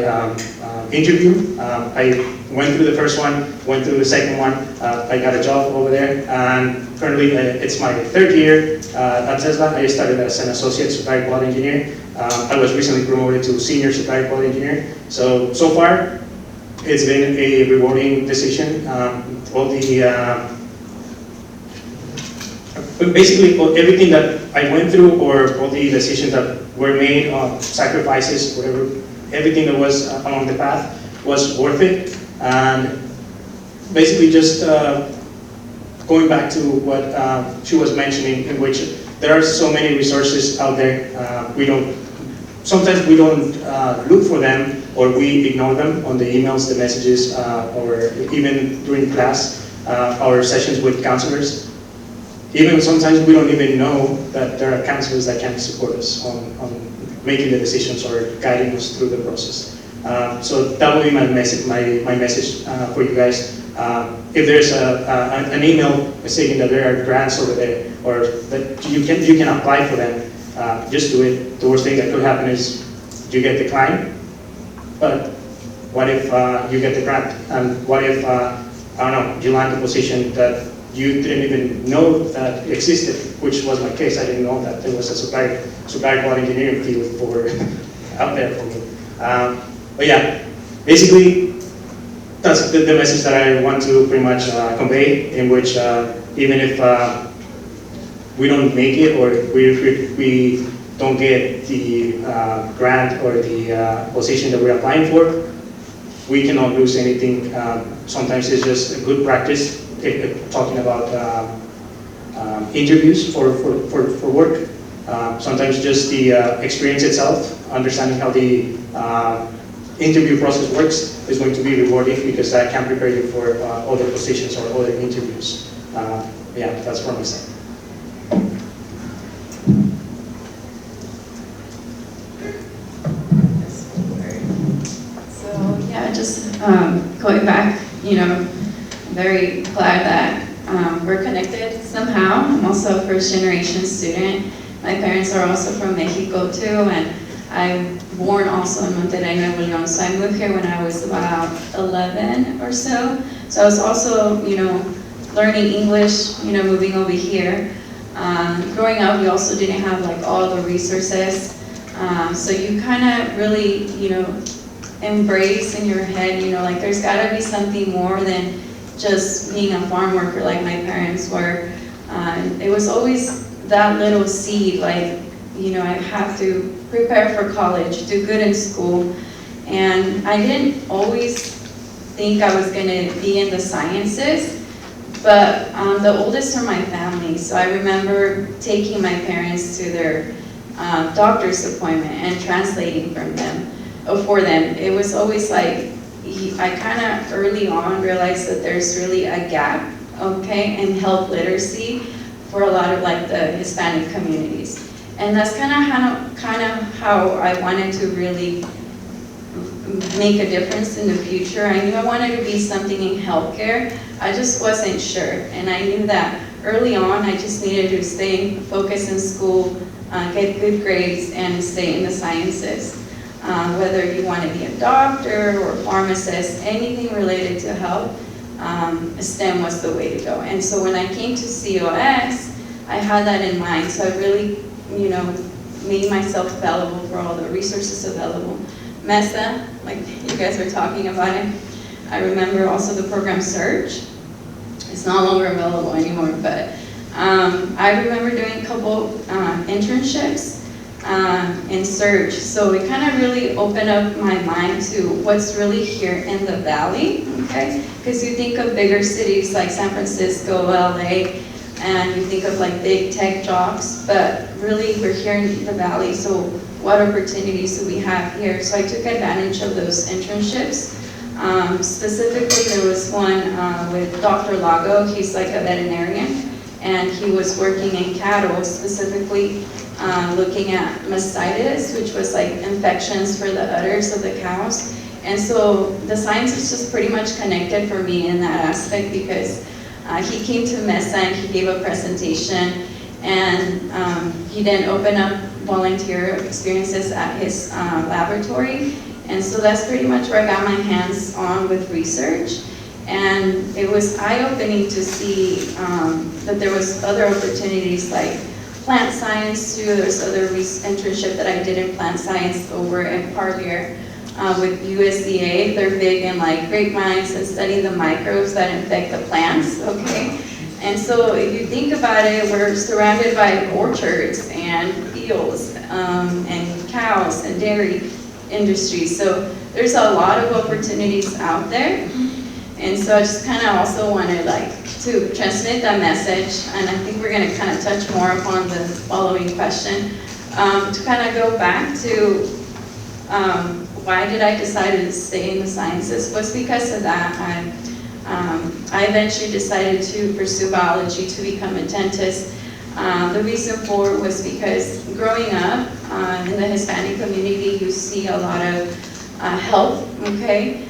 interview. I went through the first one, went through the second one. I got a job over there, and currently it's my third year at Tesla. I started as an associate supplier quality engineer. I was recently promoted to senior supplier quality engineer. So far, it's been a rewarding decision. Basically, everything that I went through, or all the decisions that were made, sacrifices, whatever, everything that was along the path was worth it. And basically just going back to what she was mentioning, in which there are so many resources out there. Sometimes we don't look for them, or we ignore them on the emails, the messages, or even during class, our sessions with counselors. Even sometimes we don't even know that there are counselors that can support us on making the decisions or guiding us through the process. So that will be my message, my message for you guys. If there's an email stating that there are grants over there, or that you can apply for them, just do it. The worst thing that could happen is you get declined. But what if you get the grant? And what if, I don't know, you land a position that you didn't even know that existed, which was my case. I didn't know that there was a supplier quality engineering field out there for me. But yeah, basically, that's the message that I want to pretty much convey, in which even if we don't make it, or we don't get the grant or the position that we're applying for, we cannot lose anything. Sometimes it's just a good practice, talking about interviews for work. Sometimes just the experience itself, understanding how the interview process works, is going to be rewarding, because that can prepare you for other positions or other interviews. Yeah, that's from my side. So yeah, just going back, I'm very glad that we're connected somehow. I'm also a first-generation student. My parents are also from Mexico too, and I'm born also in Monterrey, Nuevo León. So I moved here when I was about 11 or so. So I was also, learning English, moving over here. Growing up, we also didn't have like all the resources. So you kind of really, embrace in your head, like there's got to be something more than just being a farm worker like my parents were. It was always that little seed, like, I have to prepare for college, do good in school. And I didn't always think I was going to be in the sciences, but I'm the oldest from my family. So I remember taking my parents to their doctor's appointment and translating for them. It was always like, I kind of early on realized that there's really a gap, okay, in health literacy for a lot of like the Hispanic communities. And that's kind of how I wanted to really make a difference in the future. I knew I wanted to be something in healthcare. I just wasn't sure. And I knew that early on I just needed to stay focused in school, get good grades, and stay in the sciences. Whether you want to be a doctor or a pharmacist, anything related to health, STEM was the way to go. And so when I came to COS, I had that in mind. So I really, made myself available for all the resources available. MESA, like you guys were talking about it. I remember also the program Surge. It's no longer available anymore, but I remember doing a couple internships in Surge. So it kind of really opened up my mind to what's really here in the Valley, okay? Because you think of bigger cities like San Francisco, LA, and you think of like big tech jobs, but really we're here in the Valley, so what opportunities do we have here? So I took advantage of those internships. Specifically, there was one with Dr. Lago. He's like a veterinarian, and he was working in cattle, specifically looking at mastitis, which was like infections for the udders of the cows. And so the science is just pretty much connected for me in that aspect, because he came to MESA and he gave a presentation, and he then opened up volunteer experiences at his laboratory. And so that's pretty much where I got my hands on with research. And it was eye-opening to see that there was other opportunities like plant science too. There's other internship that I did in plant science over in Parlier with USDA. They're big in like grapevines and studying the microbes that infect the plants, okay? And so if you think about it, we're surrounded by orchards and fields and cows and dairy industry. So there's a lot of opportunities out there. And so I just kind of also wanted like to transmit that message, and I think we're going to kind of touch more upon the following question, to kind of go back to why did I decide to stay in the sciences was because of that. I eventually decided to pursue biology to become a dentist. The reason for it was because growing up in the Hispanic community, you see a lot of health, okay?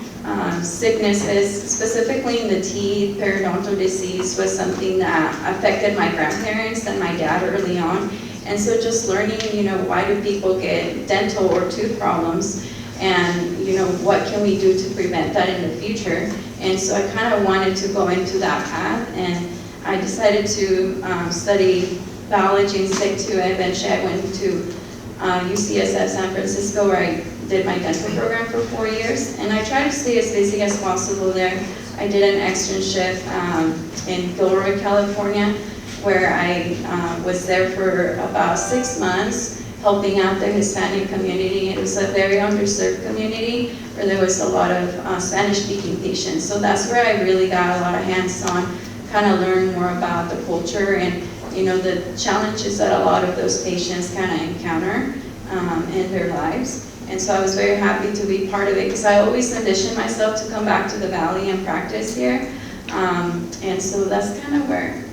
Sicknesses, specifically in the teeth, periodontal disease was something that affected my grandparents and my dad early on. And so just learning, why do people get dental or tooth problems, and, what can we do to prevent that in the future? And so I kind of wanted to go into that path, and I decided to study biology and Sec 2. Eventually I went to UCSF San Francisco, where I did my dental program for 4 years, and I tried to stay as busy as possible there. I did an externship in Gilroy, California, where I was there for about 6 months, helping out the Hispanic community. It was a very underserved community where there was a lot of Spanish-speaking patients. So that's where I really got a lot of hands-on, kind of learn more about the culture and the challenges that a lot of those patients kind of encounter in their lives. And so I was very happy to be part of it, because I always envisioned myself to come back to the Valley and practice here. And so that's kind of where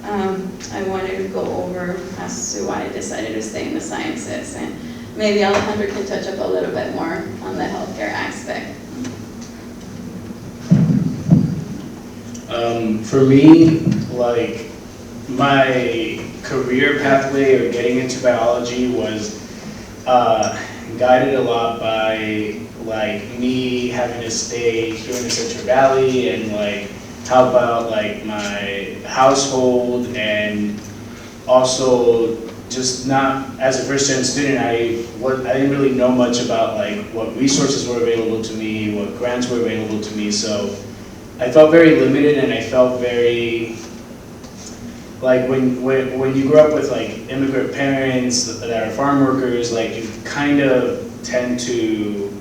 I wanted to go over as to why I decided to stay in the sciences. And maybe Alejandro can touch up a little bit more on the healthcare aspect. For me, like, my career pathway or getting into biology was guided a lot by like me having to stay here in the Central Valley and like help out like my household, and also just not, as a first-gen student, I didn't really know much about like what resources were available to me, what grants were available to me, so I felt very limited, and I felt very like when you grow up with like immigrant parents that are farm workers, like you kind of tend to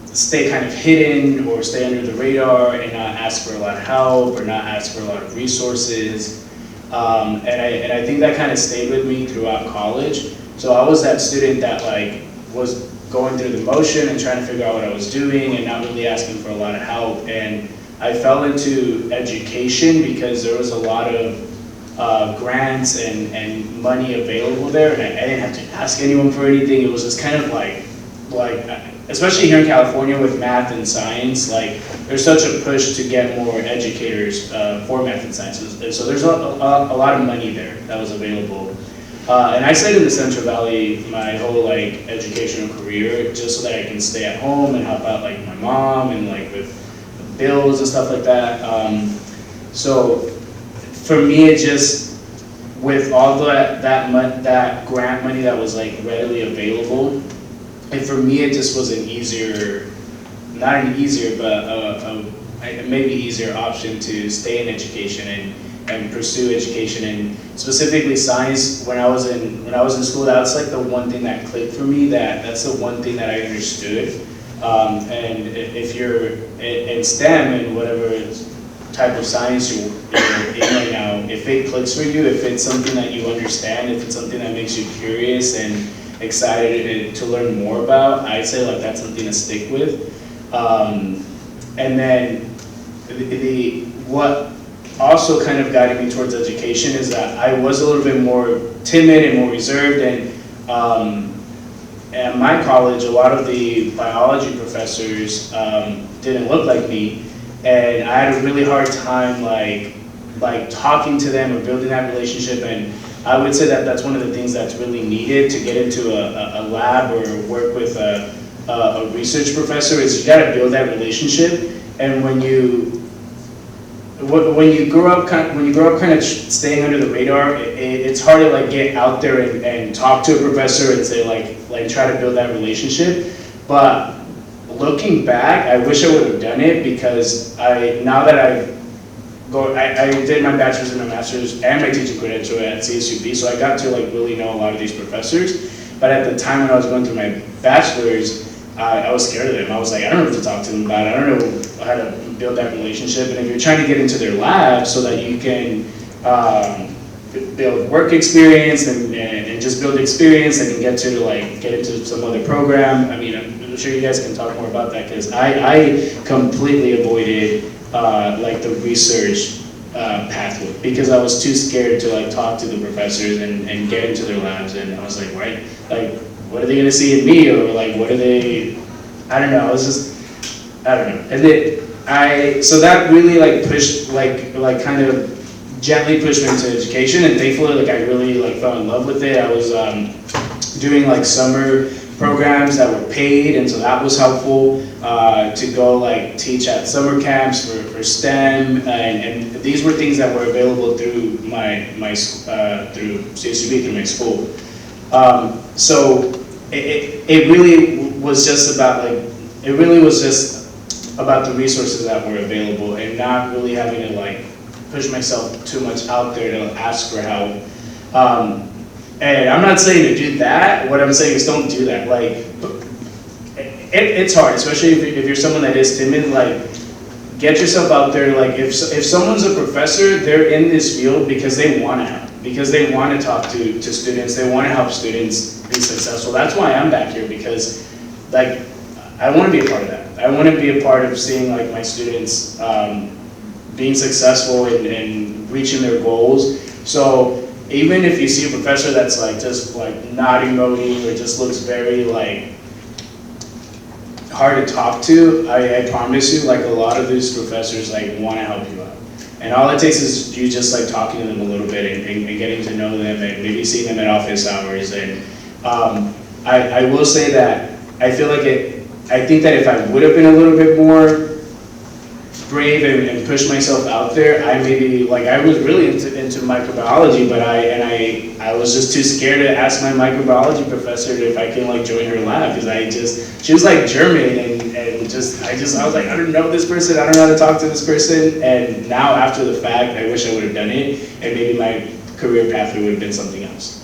stay kind of hidden or stay under the radar and not ask for a lot of help or not ask for a lot of resources. And I think that kind of stayed with me throughout college. So I was that student that like was going through the motion and trying to figure out what I was doing and not really asking for a lot of help. And I fell into education because there was a lot of grants and money available there, and I didn't have to ask anyone for anything. It was just kind of like, especially here in California with math and science, like there's such a push to get more educators for math and science. And so there's a lot of money there that was available. And I stayed in the Central Valley my whole like educational career just so that I can stay at home and help out like my mom and like with bills and stuff like that. So for me, it just, with all that grant money that was like readily available, and for me it just was an easier, not an easier, but a maybe easier option to stay in education and pursue education, and specifically science. When I was in school, that's like the one thing that clicked for me. That's the one thing that I understood. And if you're in STEM and whatever type of science you're in right now, if it clicks for you, if it's something that you understand, if it's something that makes you curious and excited to learn more about, I'd say like that's something to stick with. And then what also kind of guided me towards education is that I was a little bit more timid and more reserved, and at my college, a lot of the biology professors didn't look like me, and I had a really hard time like talking to them or building that relationship. And I would say that that's one of the things that's really needed to get into a lab or work with a research professor, is you got to build that relationship. And when you grow up kind of staying under the radar, it's hard to like get out there and talk to a professor and say like try to build that relationship. But looking back, I wish I would have done it, because now that I did my bachelor's and my master's and my teaching credential at CSUB, so I got to like really know a lot of these professors. But at the time when I was going through my bachelor's, I was scared of them. I was like, I don't know what to talk to them about. I don't know how to build that relationship. And if you're trying to get into their lab so that you can build work experience and just build experience and get into some other program, I mean, I'm sure you guys can talk more about that, because I completely avoided like the research pathway, because I was too scared to like talk to the professors and get into their labs. And I was like, right, like, what are they going to see in me, or like, what are they? I don't know. It was just, I don't know. And so that really like pushed, like kind of gently pushed me into education, and thankfully, like I really like fell in love with it. I was doing like summer programs that were paid, and so that was helpful to go like teach at summer camps for STEM, and these were things that were available through through CSUB, through my school. So it really was just about the resources that were available, and not really having to like push myself too much out there to ask for help. And I'm not saying to do that. What I'm saying is don't do that. Like, it's hard, especially if you're someone that is timid. Like, get yourself out there. Like, if someone's a professor, they're in this field because they want to help, because they want to talk to students, they want to help students be successful. That's why I'm back here, because like I want to be a part of that. I want to be a part of seeing like my students being successful and reaching their goals. So even if you see a professor that's like just like not emoting or just looks very like hard to talk to, I promise you, like a lot of these professors like want to help you out. And all it takes is you just like talking to them a little bit and getting to know them, and maybe seeing them at office hours. And I will say that I think that if I would have been a little bit more brave and push myself out there, I was really into microbiology, but I was just too scared to ask my microbiology professor if I can like join her lab, because she was like German, and I was like, I don't know this person, I don't know how to talk to this person. And now after the fact, I wish I would have done it, and maybe my career pathway would have been something else.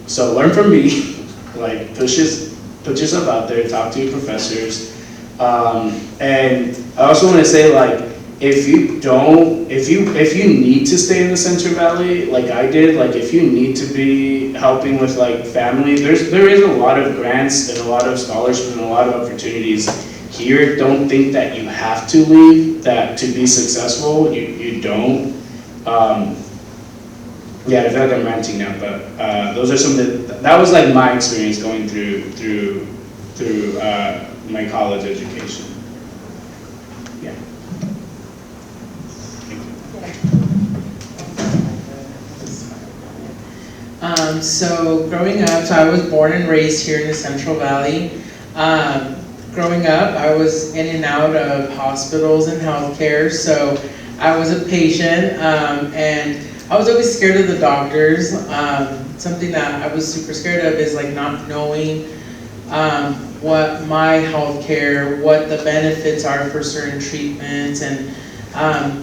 So learn from me, like put yourself out there, talk to your professors. And I also want to say, like, if you need to stay in the Central Valley, like I did, like if you need to be helping with like family, there is a lot of grants and a lot of scholarships and a lot of opportunities here. Don't think that you have to leave that to be successful. You don't. Yeah, I feel like I'm ranting now, but those are some of that was like my experience going through my college education. Yeah. So growing up, so I was born and raised here in the Central Valley. Growing up, I was in and out of hospitals and healthcare, so I was a patient, and I was always scared of the doctors. Something that I was super scared of is like not knowing what my healthcare, what the benefits are for certain treatments, and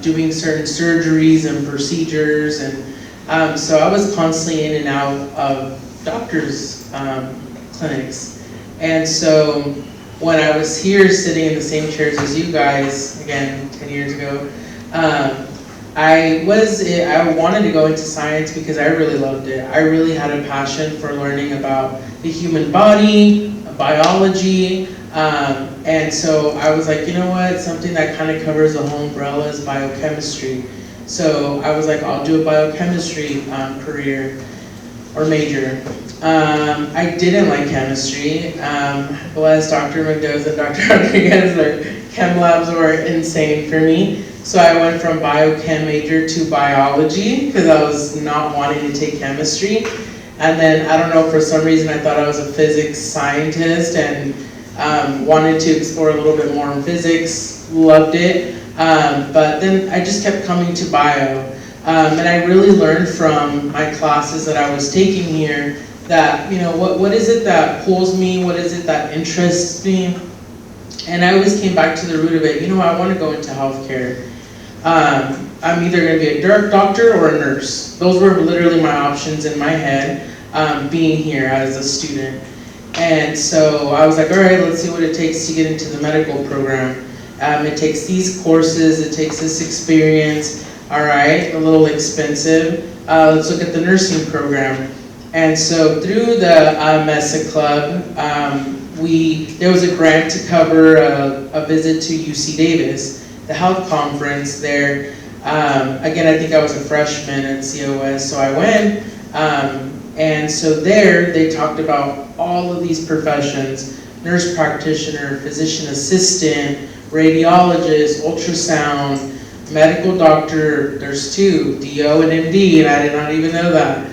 doing certain surgeries and procedures, and so I was constantly in and out of doctors' clinics. And so when I was here sitting in the same chairs as you guys, again, 10 years ago, I wanted to go into science because I really loved it. I really had a passion for learning about the human body, biology, and so I was like, you know what, something that kind of covers the whole umbrella is biochemistry. So I was like, I'll do a biochemistry career or major. I didn't like chemistry. Bless Dr. Mendoza and Dr. Rodriguez, their chem labs were insane for me. So I went from biochem major to biology because I was not wanting to take chemistry. And then, I don't know, for some reason I thought I was a physics scientist and wanted to explore a little bit more in physics, loved it. But then I just kept coming to bio. And I really learned from my classes that I was taking here that, you know, what is it that pulls me? What is it that interests me? And I always came back to the root of it. You know, I want to go into healthcare. I'm either going to be a doctor or a nurse. Those were literally my options in my head, being here as a student. And so I was like, all right, let's see what it takes to get into the medical program. It takes these courses, it takes this experience. All right, a little expensive. Let's look at the nursing program. And so through the MESA Club, there was a grant to cover a visit to UC Davis, the health conference there. Again, I think I was a freshman at COS, so I went. And so there, they talked about all of these professions: nurse practitioner, physician assistant, radiologist, ultrasound, medical doctor, there's two, DO and MD, and I did not even know that.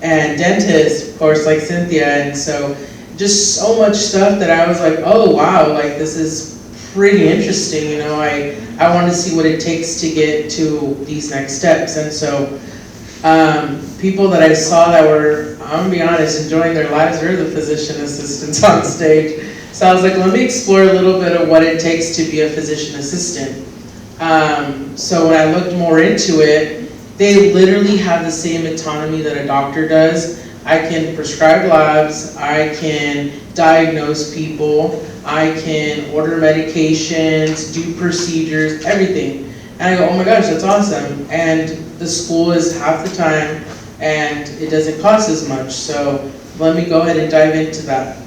And dentist, of course, like Cynthia, and so just so much stuff that I was like, oh wow, like this is pretty interesting, you know, I want to see what it takes to get to these next steps. And so people that I saw that were, I'm gonna be honest, enjoying their lives were the physician assistants on stage. So I was like, let me explore a little bit of what it takes to be a physician assistant. So when I looked more into it, they literally have the same autonomy that a doctor does. I can prescribe labs, I can diagnose people, I can order medications, do procedures, everything. And I go, oh my gosh, that's awesome. And the school is half the time and it doesn't cost as much. So let me go ahead and dive into that.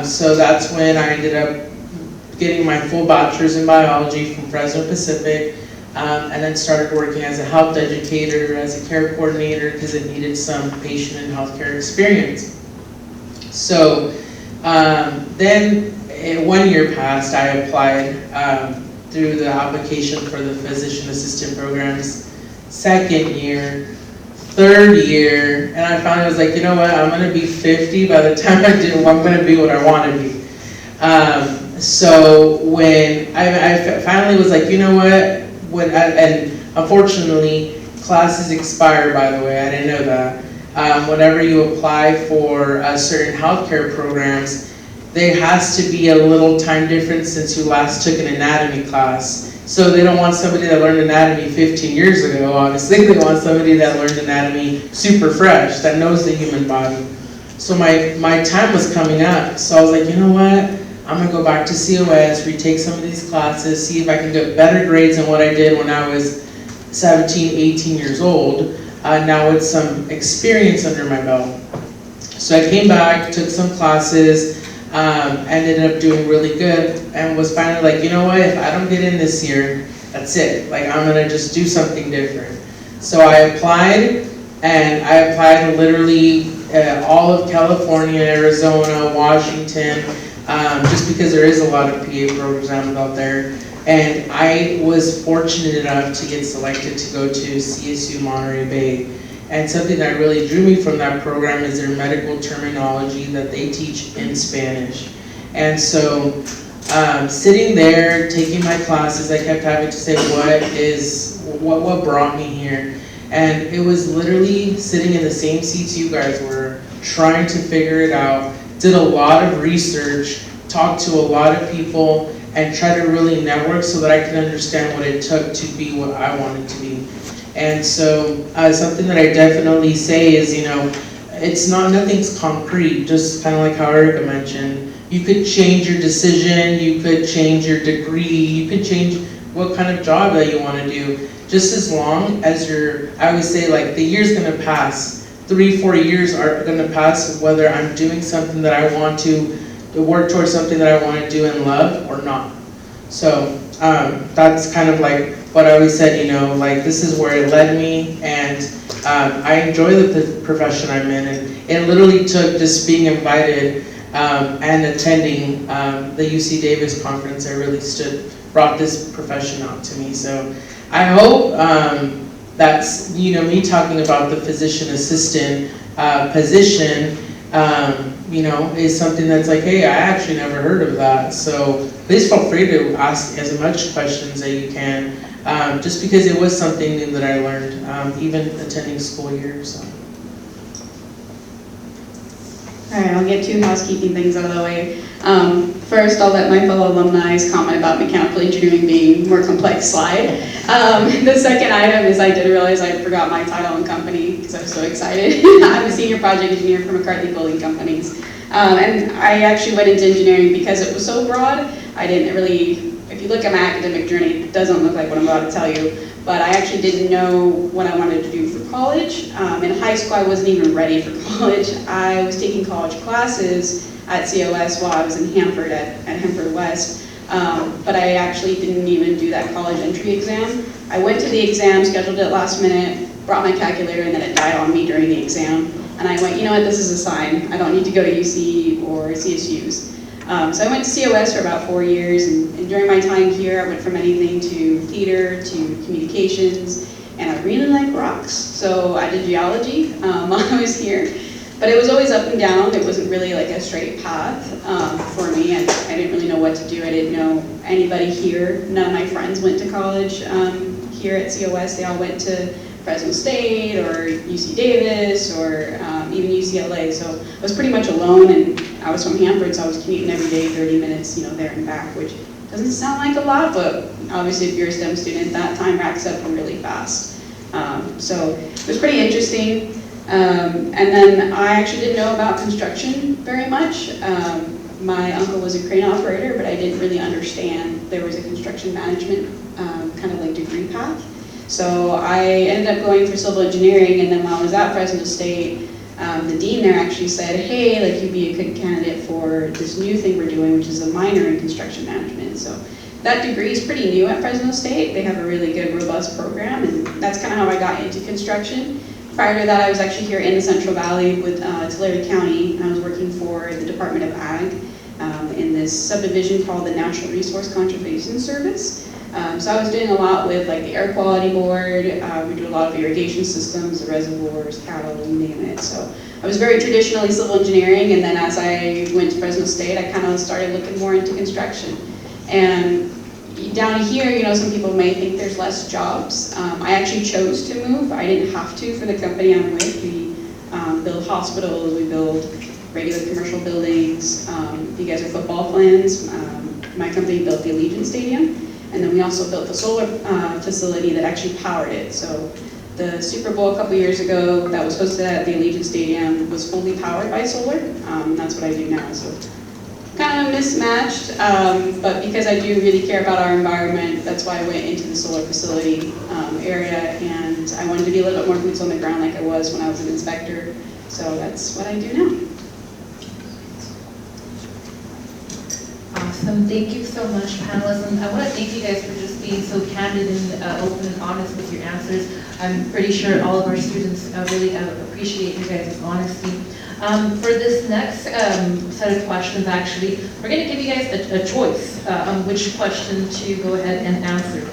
So that's when I ended up getting my full bachelor's in biology from Fresno Pacific, and then started working as a health educator, as a care coordinator, because it needed some patient and healthcare experience. So then 1 year passed, I applied through the application for the physician assistant programs. 2nd year, 3rd year, and I finally was like, you know what, I'm gonna be 50 by the time I do, I'm gonna be what I wanna be. So when I finally was like, you know what, and unfortunately, classes expire, by the way, I didn't know that. Whenever you apply for certain healthcare programs, there has to be a little time difference since you last took an anatomy class. So they don't want somebody that learned anatomy 15 years ago, obviously. They want somebody that learned anatomy super fresh, that knows the human body. So my time was coming up. So I was like, you know what? I'm gonna go back to COS, retake some of these classes, see if I can get better grades than what I did when I was 17, 18 years old, now with some experience under my belt. So I came back, took some classes, ended up doing really good, and was finally like, you know what, if I don't get in this year, that's it. Like, I'm gonna just do something different. So I applied, and I applied to literally all of California, Arizona, Washington, just because there is a lot of PA programs out there. And I was fortunate enough to get selected to go to CSU Monterey Bay. And something that really drew me from that program is their medical terminology that they teach in Spanish. And so sitting there, taking my classes, I kept having to say, what brought me here? And it was literally sitting in the same seats you guys were, trying to figure it out, did a lot of research, talked to a lot of people, and tried to really network so that I could understand what it took to be what I wanted to be. And so something that I definitely say is, nothing's concrete, just kind of like how Erica mentioned. You could change your decision, you could change your degree, you could change what kind of job that you want to do, just as long as I always say, like, the year's gonna pass. 3-4 years are gonna pass whether I'm doing something that I want to work towards something that I want to do and love or not. So that's kind of like what I always said, like, this is where it led me, and I enjoy the profession I'm in, and it literally took just being invited and attending the UC Davis conference that really brought this profession out to me. So I hope that's, me talking about the physician assistant position, is something that's like, hey, I actually never heard of that. So please feel free to ask as much questions that you can, just because it was something new that I learned, even attending school here, so. All right, I'll get 2 housekeeping things out of the way. First, I'll let my fellow alumni comment about mechanical engineering being a more complex slide. The second item is I did realize I forgot my title and company because I'm so excited. I'm a senior project engineer for McCarthy Building Companies. And I actually went into engineering because it was so broad. I didn't really, if you look at my academic journey, it doesn't look like what I'm about to tell you. But I actually didn't know what I wanted to do for college. In high school, I wasn't even ready for college. I was taking college classes at COS while I was in Hanford at Hanford West. But I actually didn't even do that college entry exam. I went to the exam, scheduled it last minute, brought my calculator, and then it died on me during the exam. And I went, you know what, this is a sign. I don't need to go to UC or CSUs. So I went to COS for about 4 years, and during my time here, I went from anything to theater to communications, and I really like rocks. So I did geology while I was here. But it was always up and down. It wasn't really like a straight path for me. I didn't really know what to do. I didn't know anybody here. None of my friends went to college here at COS. They all went to Fresno State or UC Davis or even UCLA. So I was pretty much alone, and I was from Hanford, so I was commuting every day, 30 minutes, there and back, which doesn't sound like a lot, but obviously if you're a STEM student, that time racks up really fast. So it was pretty interesting. And then I actually didn't know about construction very much. My uncle was a crane operator, but I didn't really understand there was a construction management kind of like degree path. So I ended up going for civil engineering, and then while I was at Fresno State, the dean there actually said, hey, like, you'd be a good candidate for this new thing we're doing, which is a minor in construction management. So that degree is pretty new at Fresno State. They have a really good, robust program, and that's kind of how I got into construction. Prior to that, I was actually here in the Central Valley with Tulare County. I was working for the Department of Ag in this subdivision called the Natural Resource Conservation Service. So I was doing a lot with like the Air Quality Board. We do a lot of irrigation systems, the reservoirs, cattle, you name it. So I was very traditionally civil engineering, and then as I went to Fresno State, I kind of started looking more into construction. And down here, some people may think there's less jobs. I actually chose to move. I didn't have to for the company I'm with. We build hospitals, we build regular commercial buildings. If you guys are football fans, my company built the Allegiant Stadium. And then we also built the solar facility that actually powered it. So the Super Bowl a couple years ago that was hosted at the Allegiant Stadium was fully powered by solar. That's what I do now. So kind kind of mismatched, but because I do really care about our environment, that's why I went into the solar facility area, and I wanted to be a little bit more boots on the ground like I was when I was an inspector. So that's what I do now. Awesome, thank you so much, panelists, and I want to thank you guys for just being so candid and open and honest with your answers. I'm pretty sure all of our students really appreciate you guys' honesty. For this next set of questions, actually, we're going to give you guys a choice on which question to go ahead and answer.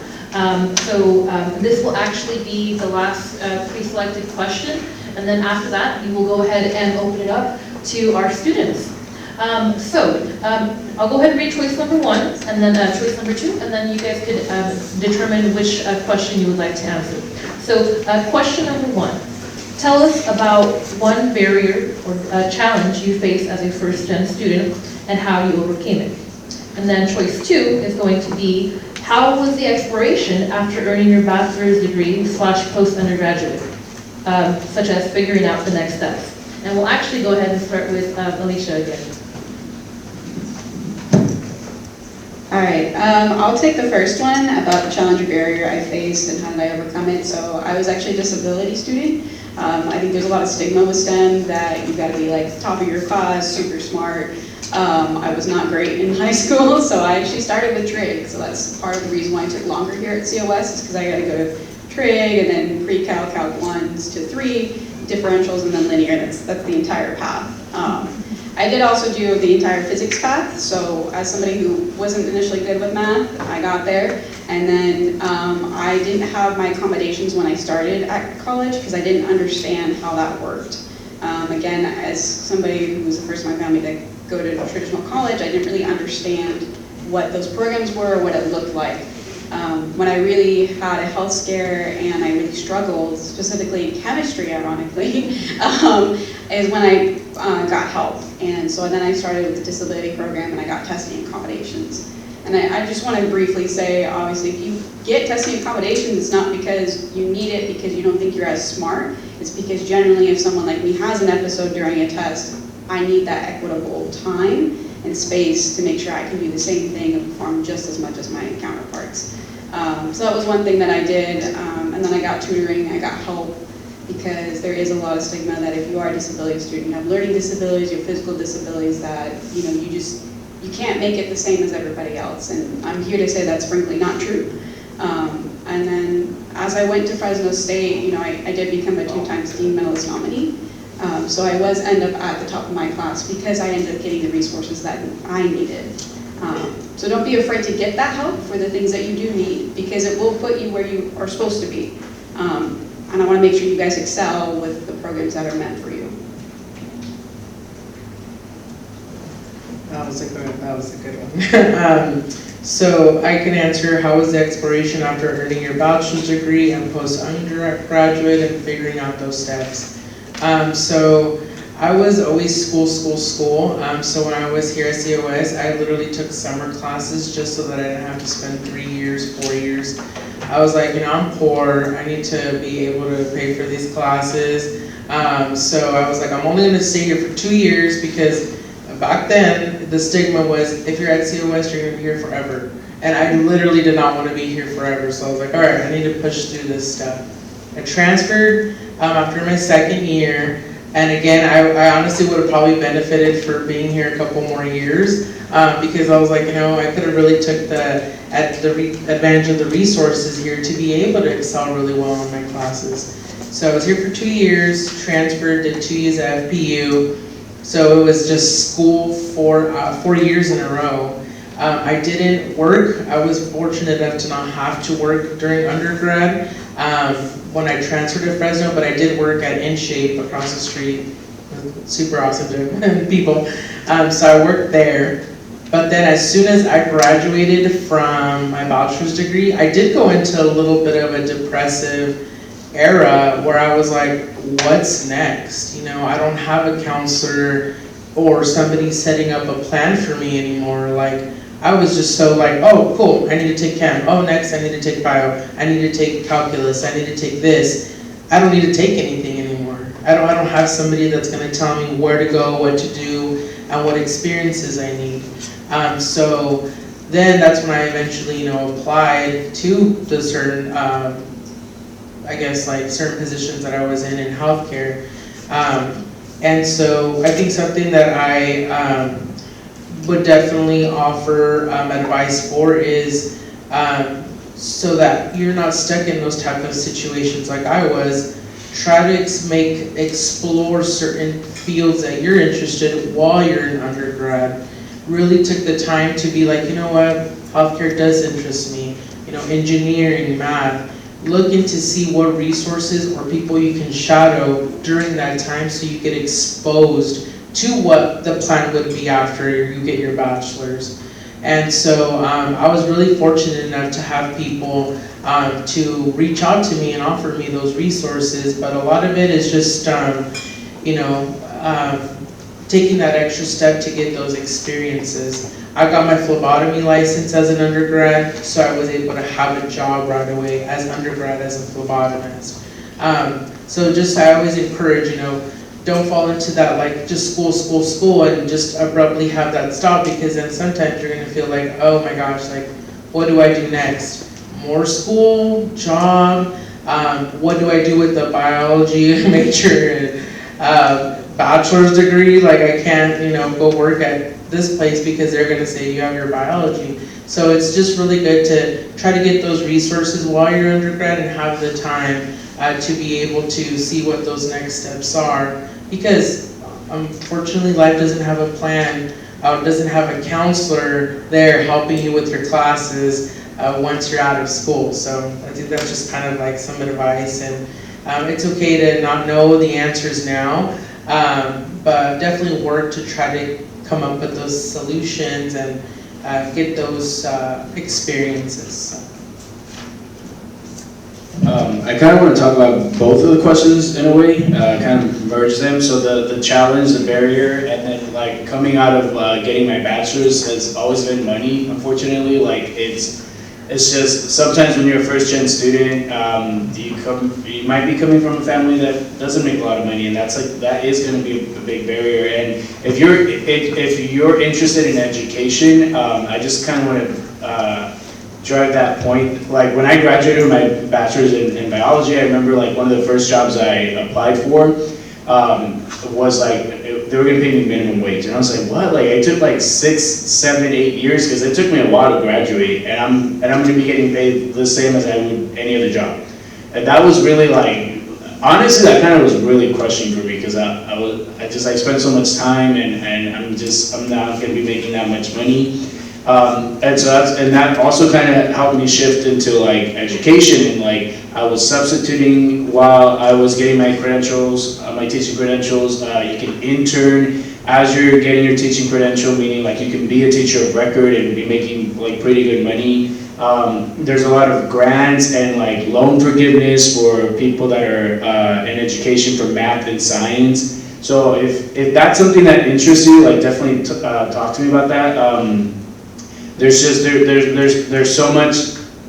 This will actually be the last pre-selected question, and then after that, we will go ahead and open it up to our students. I'll go ahead and read choice number 1, and then choice number 2, and then you guys could determine which question you would like to answer. So question number 1. Tell us about one barrier or challenge you faced as a first-gen student and how you overcame it. And then choice 2 is going to be, how was the exploration after earning your bachelor's degree / post-undergraduate, such as figuring out the next steps. And we'll actually go ahead and start with Alicia again. All right, I'll take the first one about the challenge or barrier I faced and how did I overcome it. So I was actually a disability student. I think there's a lot of stigma with STEM that you gotta be like top of your class, super smart. I was not great in high school, so I actually started with trig. So that's part of the reason why I took longer here at COS, is because I gotta go to trig and then pre-calc, calc 1s to 3, differentials, and then linear. That's the entire path. I did also do the entire physics path, so as somebody who wasn't initially good with math, I got there. And then I didn't have my accommodations when I started at college because I didn't understand how that worked. Again, as somebody who was the first in my family to go to traditional college, I didn't really understand what those programs were or what it looked like. When I really had a health scare and I really struggled, specifically chemistry, ironically, is when I got help. And so then I started with the disability program and I got testing accommodations. And I just want to briefly say, obviously, if you get testing accommodations, it's not because you need it because you don't think you're as smart. It's because generally if someone like me has an episode during a test, I need that equitable time and space to make sure I can do the same thing and perform just as much as my counterparts. So that was one thing that I did, and then I got tutoring, I got help, because there is a lot of stigma that if you are a disability student, you have learning disabilities, you have physical disabilities, that you can't make it the same as everybody else, and I'm here to say that's frankly not true. And then as I went to Fresno State, I did become a 2-time STEAM medalist nominee. So I was end up at the top of my class because I ended up getting the resources that I needed. So don't be afraid to get that help for the things that you do need, because it will put you where you are supposed to be. And I want to make sure you guys excel with the programs that are meant for you. That was a good one. So I can answer, how was the exploration after earning your bachelor's degree and post-undergraduate and figuring out those steps? So I was always school. So when I was here at COS, I literally took summer classes just so that I didn't have to spend 3 years, 4 years. I was like, I'm poor, I need to be able to pay for these classes. So I was like, I'm only gonna stay here for 2 years, because back then, the stigma was, if you're at COS, you're gonna be here forever. And I literally did not want to be here forever, so I was like, all right, I need to push through this stuff. I transferred after my second year, and again, I honestly would have probably benefited for being here a couple more years, because I was like, I could have really took the advantage of the resources here to be able to excel really well in my classes. So I was here for 2 years, transferred, did 2 years at FPU, so it was just school for 4 years in a row. I didn't work. I was fortunate enough to not have to work during undergrad when I transferred to Fresno, but I did work at InShape across the street. Super awesome people. So I worked there. But then as soon as I graduated from my bachelor's degree, I did go into a little bit of a depressive era where I was like, what's next? I don't have a counselor or somebody setting up a plan for me anymore. Like, I was just so like, oh, cool, I need to take chem. Oh, next I need to take bio. I need to take calculus. I need to take this. I don't need to take anything anymore. I don't have somebody that's going to tell me where to go, what to do. and what experiences I need. So then that's when I eventually, applied to the certain, I guess like certain positions that I was in healthcare. And so I think something that I would definitely offer advice for is so that you're not stuck in those type of situations like I was. Try to explore certain fields that you're interested in while you're in undergrad. Really took the time to be like, you know what, healthcare does interest me, engineering, math. Looking to see what resources or people you can shadow during that time so you get exposed to what the plan would be after you get your bachelor's. And so I was really fortunate enough to have people to reach out to me and offer me those resources, but a lot of it is just, taking that extra step to get those experiences. I got my phlebotomy license as an undergrad, so I was able to have a job right away as undergrad as a phlebotomist. So just I always encourage, don't fall into that like just school and just abruptly have that stop, because then sometimes you're gonna feel like, oh my gosh, like what do I do next? More school, job, what do I do with the biology major and bachelor's degree? Like I can't, go work at this place because they're gonna say you have your biology. So it's just really good to try to get those resources while you're undergrad and have the time to be able to see what those next steps are. Because unfortunately life doesn't have a plan, doesn't have a counselor there helping you with your classes once you're out of school. So I think that's just kind of like some advice, and it's okay to not know the answers now, but definitely work to try to come up with those solutions and get those experiences. I kind of want to talk about both of the questions in a way, kind of merge them. So the challenge, the barrier, and then like coming out of getting my bachelor's has always been money, unfortunately. Like it's just sometimes when you're a first gen student, you might be coming from a family that doesn't make a lot of money, and that is going to be a big barrier. And if you're interested in education, I just kind of want to drive that point. Like when I graduated with my bachelor's in biology, I remember like one of the first jobs I applied for was like, they were gonna pay me minimum wage. And I was like, what? Like I took like 6, 7, 8 years, because it took me a while to graduate, and I'm gonna be getting paid the same as I would any other job. And that was really like, honestly, that kind of was really crushing for me, because I spent so much time, and I'm not gonna be making that much money. And that also kind of helped me shift into like education, and like I was substituting while I was getting my credentials, my teaching credentials. You can intern as you're getting your teaching credential, meaning like you can be a teacher of record and be making like pretty good money. There's a lot of grants and like loan forgiveness for people that are in education for math and science. So if that's something that interests you, like definitely talk to me about that. There's so much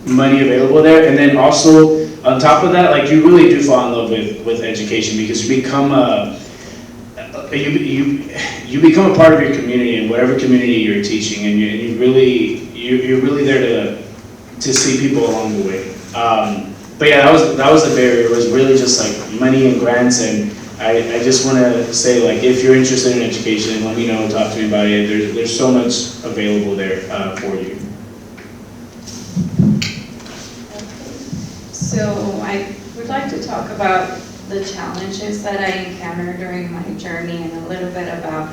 money available there, and then also on top of that, like you really do fall in love with education, because you become you become a part of your community, and whatever community you're teaching, and you're really there to see people along the way. But yeah, that was the barrier. It was really just like money and grants, and I just want to say, like, if you're interested in education, let me know, talk to me about it. There's so much available there for you. So I would like to talk about the challenges that I encountered during my journey, and a little bit about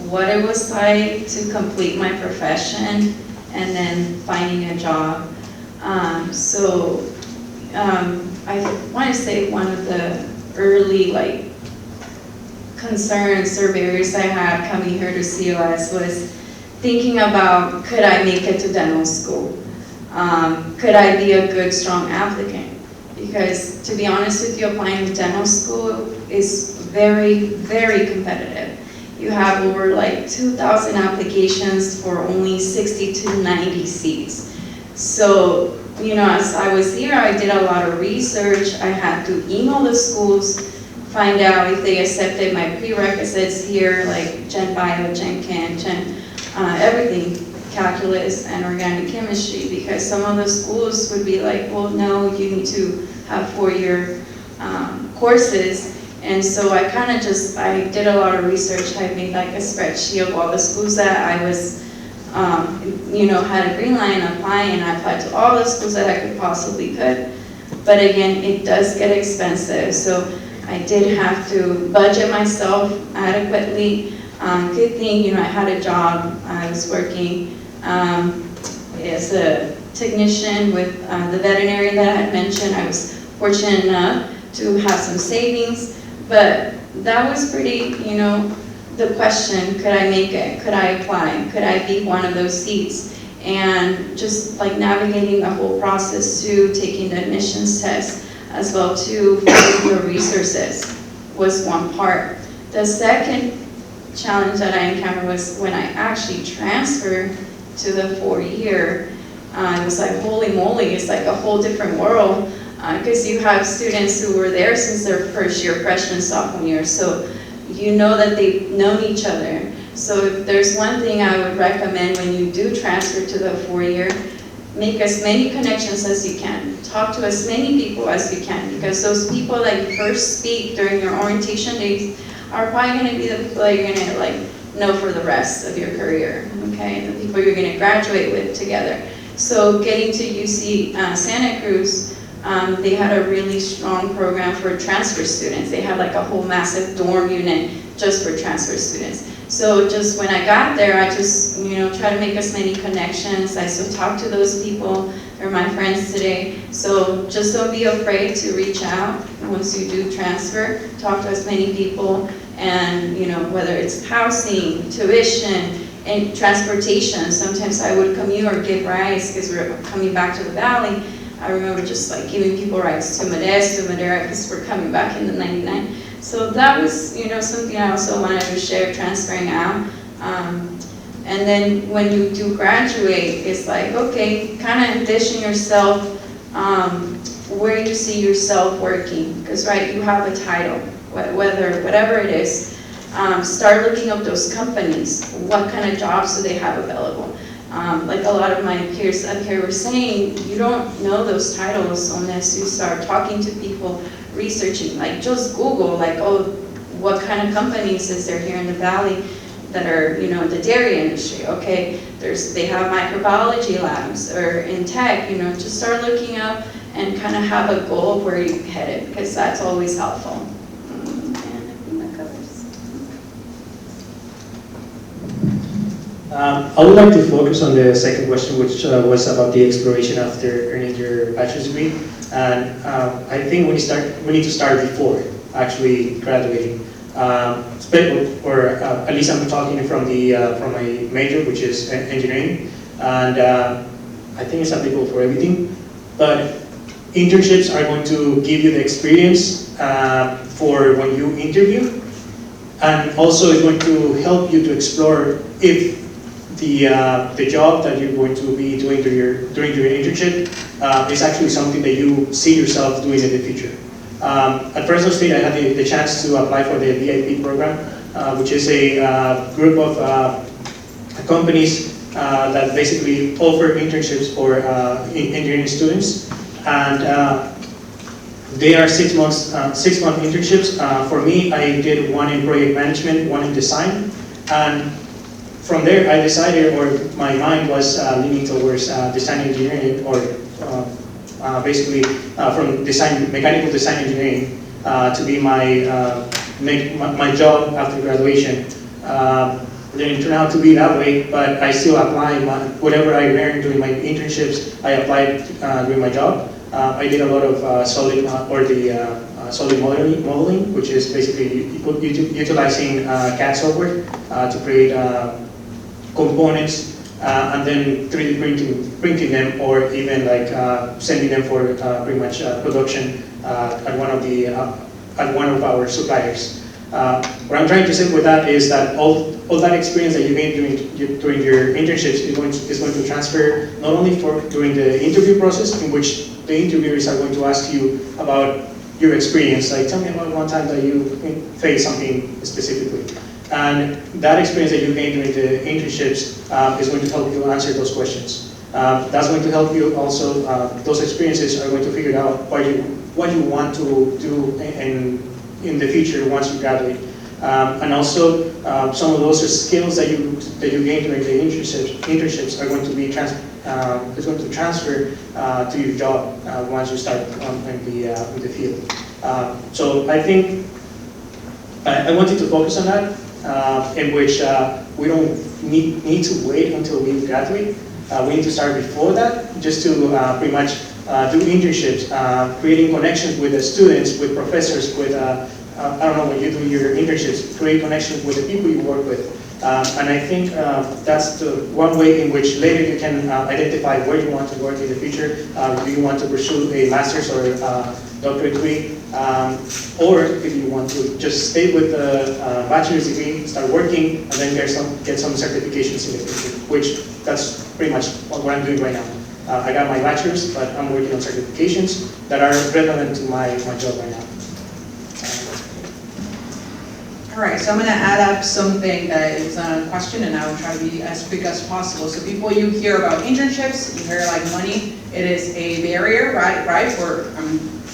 what it was like to complete my profession and then finding a job. I want to say one of the early concerns or barriers I had coming here to COS was thinking about, could I make it to dental school? Could I be a good, strong applicant? Because to be honest with you, applying to dental school is very, very competitive. You have over 2,000 applications for only 60 to 90 seats. So, as I was here, I did a lot of research. I had to email the schools, find out if they accepted my prerequisites here, like Gen Bio, Gen Chem, everything, calculus and organic chemistry, because some of the schools would be like, well, no, you need to have 4-year courses. And so I kind of just, I did a lot of research. I made like a spreadsheet of all the schools that I was, had a green line applying, and I applied to all the schools that I could possibly could. But again, it does get expensive, so I did have to budget myself adequately. Good thing, I had a job. I was working as a technician with the veterinary that I had mentioned. I was fortunate enough to have some savings. But that was pretty, the question, could I make it? Could I apply? Could I be one of those seats? And just like navigating the whole process to taking the admissions test, as well to finding the resources was one part. The second challenge that I encountered was when I actually transferred to the 4-year. It was like, holy moly, it's like a whole different world. Because you have students who were there since their first year, freshman, sophomore year, so you know that they've known each other. So if there's one thing I would recommend when you do transfer to the 4-year, make as many connections as you can. Talk to as many people as you can, because those people that you first speak during your orientation days are probably going to be the people that you're going to know for the rest of your career, okay? The people you're going to graduate with together. So getting to UC Santa Cruz, they had a really strong program for transfer students. They had like a whole massive dorm unit just for transfer students. So just when I got there, I just, try to make as many connections. I still talk to those people. They're my friends today. So just don't be afraid to reach out once you do transfer. Talk to as many people, and whether it's housing, tuition, and transportation. Sometimes I would commute or give rides because we're coming back to the valley. I remember just like giving people rides to Modesto, Madera, because we're coming back in the 99. So that was, something I also wanted to share, transferring out. And then when you do graduate, it's like, okay, kind of envision yourself, where you see yourself working. Because, right, you have a title, whatever it is. Start looking up those companies. What kind of jobs do they have available? Like a lot of my peers up here were saying, you don't know those titles unless you start talking to people, researching, like just Google, like, oh, what kind of companies is there here in the Valley that are, in the dairy industry, okay? They have microbiology labs, or in tech, just start looking up and kind of have a goal of where you're headed, because that's always helpful. And I think that covers. I would like to focus on the second question, which was about the exploration after earning your bachelor's degree. And I think we need to start before actually graduating. Or at least I'm talking from my major, which is engineering, and I think it's applicable for everything. But internships are going to give you the experience for when you interview, and also it's going to help you to explore if the job that you're going to be doing during your internship is actually something that you see yourself doing in the future. At Fresno State, I had the chance to apply for the VIP program, which is a group of companies that basically offer internships for engineering students, and they are 6 6-month internships. For me, I did one in project management, one in design, and from there I decided, or my mind was leaning towards design engineering, or basically from mechanical design engineering to be my job after graduation. It didn't turn out to be that way, but I still applied whatever I learned during my internships. I applied during my job. I did a lot of solid modeling, which is basically utilizing CAD software to create components, and then 3D printing them, or even like sending them for pretty much production at one of our suppliers. What I'm trying to say with that is that all that experience that you gained during your internships is going to transfer not only during the interview process, in which the interviewers are going to ask you about your experience. Like, tell me about one time that you faced something specifically. And that experience that you gained during the internships is going to help you answer those questions. That's going to help you also, those experiences are going to figure out what you want to do in the future once you graduate. And also, some of those skills that you gain during the internships are going to be transfer to your job once you start in the field. So I think I wanted to focus on that, in which we don't need to wait until we graduate. We need to start before that, just to pretty much do internships, creating connections with the students, with professors, with I don't know, when you do your internships, create connections with the people you work with. And I think that's the one way in which later you can identify where you want to work in the future. Do you want to pursue a master's or a doctorate degree? Or if you want to just stay with the bachelor's degree, start working, and then get some certifications in the future, which that's pretty much what I'm doing right now. I got my bachelor's, but I'm working on certifications that are relevant to my job right now. All right, so I'm gonna add up something that is a question, and I will try to be as quick as possible. So people, you hear about internships, you hear like money, it is a barrier, right, for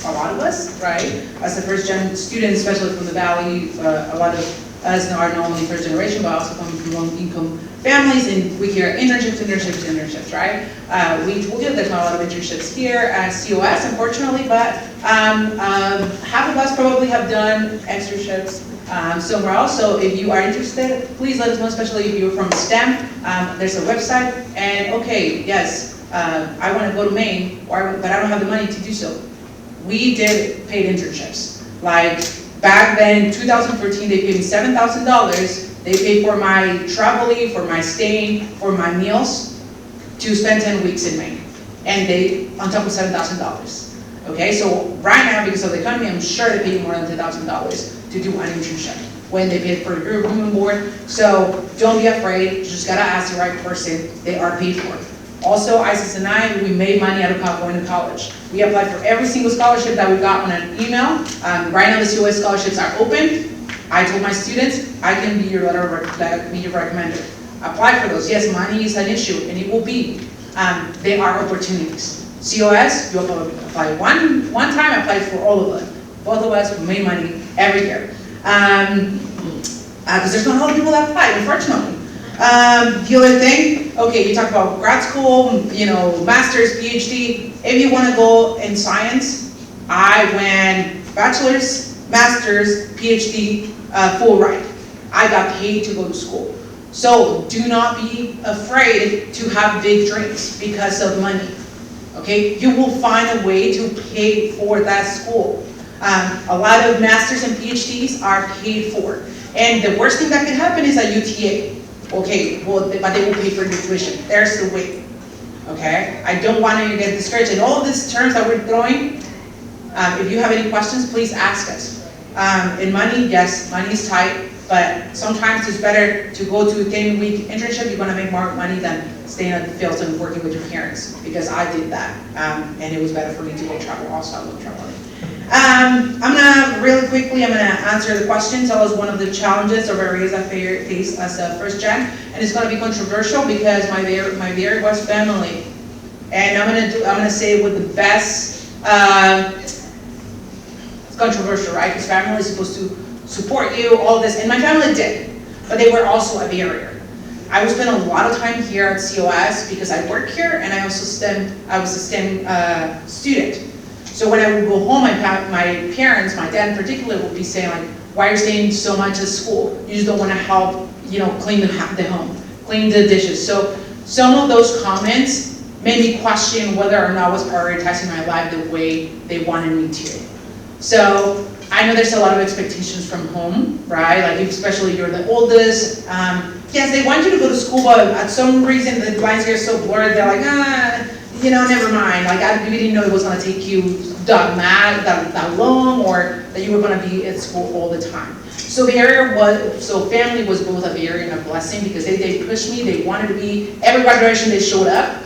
a lot of us, right? As the first gen students, especially from the Valley, a lot of us are not only first generation, but also coming from low income families, and we hear internships, right? We told you there's not a lot of internships here at COS, unfortunately, but half of us probably have done externships somewhere else. So if you are interested, please let us know, especially if you're from STEM. There's a website, and okay, yes, I want to go to Maine, but I don't have the money to do so. We did paid internships. Like back then, in 2014, they paid me $7,000. They paid for my traveling, for my staying, for my meals, to spend 10 weeks in Maine. And they, on top of $7,000. Okay, so right now, because of the economy, I'm sure they paid more than $10,000 to do an internship when they paid for your room and board. So don't be afraid, you just gotta ask the right person. They are paid for. Also, Isis and I, we made money out of going to college. We applied for every single scholarship that we got on an email. Right now, the COS scholarships are open. I told my students, I can be your be your recommender. Apply for those. Yes, money is an issue, and it will be. They are opportunities. COS, you apply one time, apply for all of them. Both of us made money every year. Because there's not a lot of people that apply, unfortunately. The other thing, okay, you talk about grad school, you know, master's, PhD. If you want to go in science, I went bachelor's, master's, PhD, full ride. I got paid to go to school. So do not be afraid to have big dreams because of money. Okay, you will find a way to pay for that school. A lot of masters and PhDs are paid for. And the worst thing that can happen is a UTA. Okay, well, but they will pay for your tuition. There's the way. Okay, I don't want you to get discouraged. And all of these terms that we're throwing, if you have any questions, please ask us. In money, yes, money is tight, but sometimes it's better to go to a 10-week internship. You're gonna make more money than staying at the fields and working with your parents, because I did that, and it was better for me to go travel. Also, I love traveling. I'm gonna really quickly, I'm gonna answer the question. Tell us one of the challenges or barriers I face as a first gen, and it's gonna be controversial because my barrier was family, and I'm gonna say it with the best. It's controversial, right? Because family is supposed to support you, all this, and my family did, but they were also a barrier. I would spend a lot of time here at COS because I work here, and I was a STEM student. So when I would go home, my parents, my dad in particular, would be saying like, why are you staying so much at school? You just don't want to help, you know, clean the home, clean the dishes. So some of those comments made me question whether or not I was prioritizing my life the way they wanted me to. So I know there's a lot of expectations from home, right? Like especially you're the oldest. Yes, they want you to go to school, but at some reason the lines here are so blurred, they're like, you know, never mind. Like we didn't know it was gonna take you that long, or that you were gonna be at school all the time. So family was both a barrier and a blessing, because they pushed me, they wanted to be, every graduation they showed up,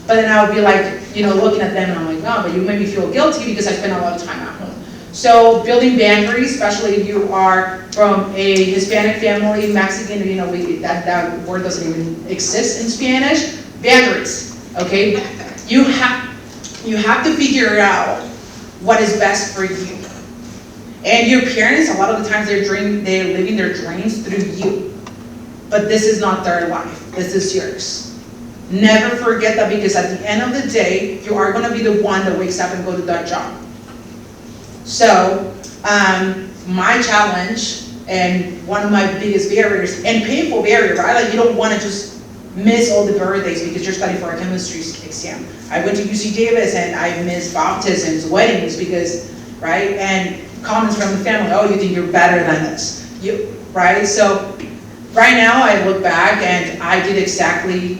but then I would be like, you know, looking at them and I'm like, oh, but you made me feel guilty because I spent a lot of time at home. So building boundaries, especially if you are from a Hispanic family, Mexican, you know, that word doesn't even exist in Spanish. Boundaries, okay? You have to figure out what is best for you. And your parents, a lot of the times they're living their dreams through you. But this is not their life, this is yours. Never forget that, because at the end of the day, you are gonna be the one that wakes up and go to that job. So, my challenge, and one of my biggest barriers, and painful barrier, right? Like, you don't wanna just miss all the birthdays because you're studying for a chemistry exam. I went to UC Davis and I missed baptisms, weddings, because, right? And comments from the family, oh, you think you're better than us, right? So, right now I look back and I did exactly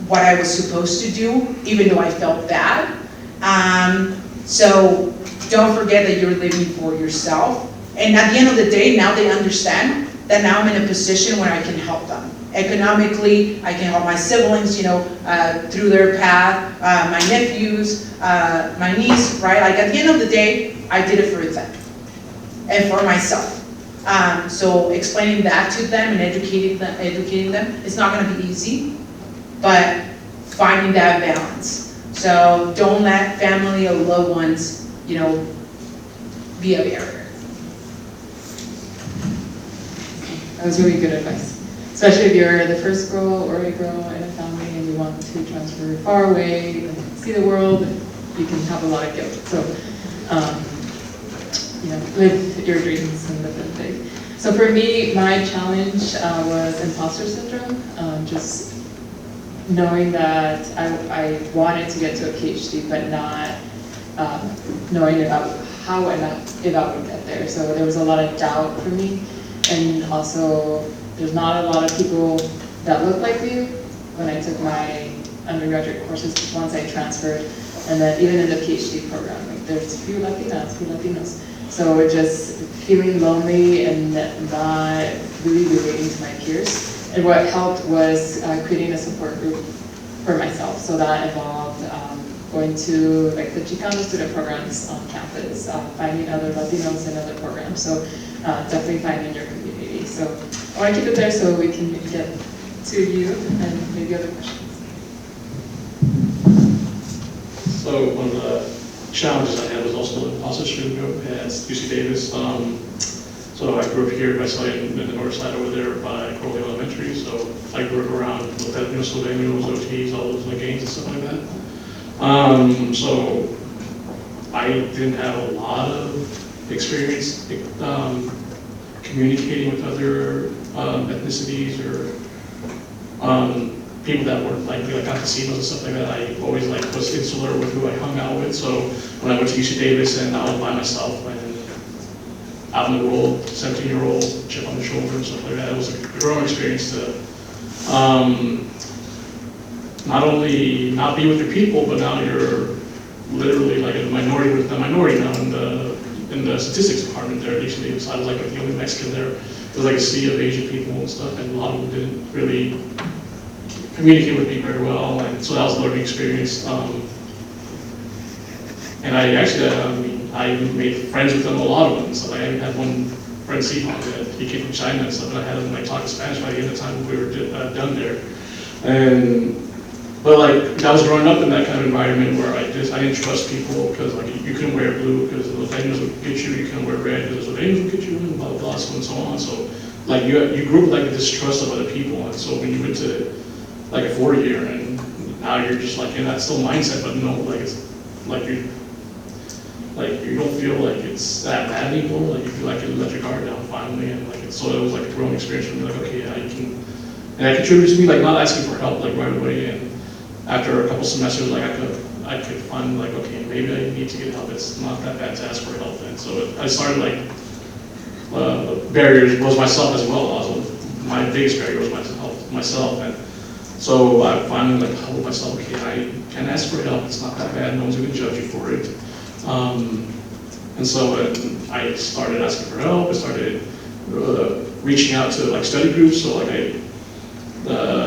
what I was supposed to do, even though I felt bad. So, don't forget that you're living for yourself. And at the end of the day, now they understand that now I'm in a position where I can help them. Economically, I can help my siblings, you know, through their path, my nephews, my niece, right? Like, at the end of the day, I did it for them and for myself. So explaining that to them and educating them, it's not gonna be easy, but finding that balance. So don't let family or loved ones, you know, be a barrier. That was really good advice. Especially if you're the first girl or a girl in a family and you want to transfer far away and see the world, you can have a lot of guilt. So, you know, live your dreams and live them big. So for me, my challenge was imposter syndrome. Just knowing that I wanted to get to a PhD, but not knowing about how and if I would get there. So there was a lot of doubt for me, and also there's not a lot of people that look like you when I took my undergraduate courses once I transferred, and then even in the PhD program, like there's few Latinos. So just feeling lonely and not really relating to my peers. And what helped was creating a support group for myself. So that involved going to like the Chicano student programs on campus, finding other Latinos in other programs. So definitely finding your community. So I want to keep it there so we can get to you and maybe other questions. So one of the challenges I had was also imposter syndrome at UC Davis. So I grew up here by studying in the north side over there by Crowley Elementary. So I grew up around Latinos, Slovenians, OTs, all those gangs and stuff like that. So I didn't have a lot of experience communicating with other ethnicities or people that weren't like campesinos and stuff like that. I always was insular with who I hung out with. So when I went to UC Davis and I was by myself and out in the world, 17-year-old, chip on the shoulder and stuff like that, it was a growing experience to not only not be with your people, but now you're literally like a minority with the minority now in the statistics department there. Usually, so I was like the only Mexican there. It was like a sea of Asian people and stuff, and a lot of them didn't really communicate with me very well, and so that was a learning experience. And I actually, I made friends with them, a lot of them. So I had one friend, Sihon, that he came from China and stuff, and I had him talking Spanish by the end of the time we were done there. But I was growing up in that kind of environment where I didn't trust people because you couldn't wear blue because the Latinos would get you, you couldn't wear red because the Latinos would get you, and blah blah blah, so and so on. So you grew up with a distrust of other people, and so when you went to a 4-year and now you're just in that still mindset, but no, you don't feel like it's that bad anymore. You feel like you let your guard down finally, and so it was a growing experience for me. Okay, yeah, you can, and that contributed to me not asking for help right away. And after a couple semesters, I could find okay, maybe I need to get help. It's not that bad to ask for help. And so I started barriers was myself as well. Also, my biggest barrier was myself. And so I finally told myself, okay, I can ask for help. It's not that bad. No one's going to judge you for it. And so I started asking for help. I started reaching out to study groups. So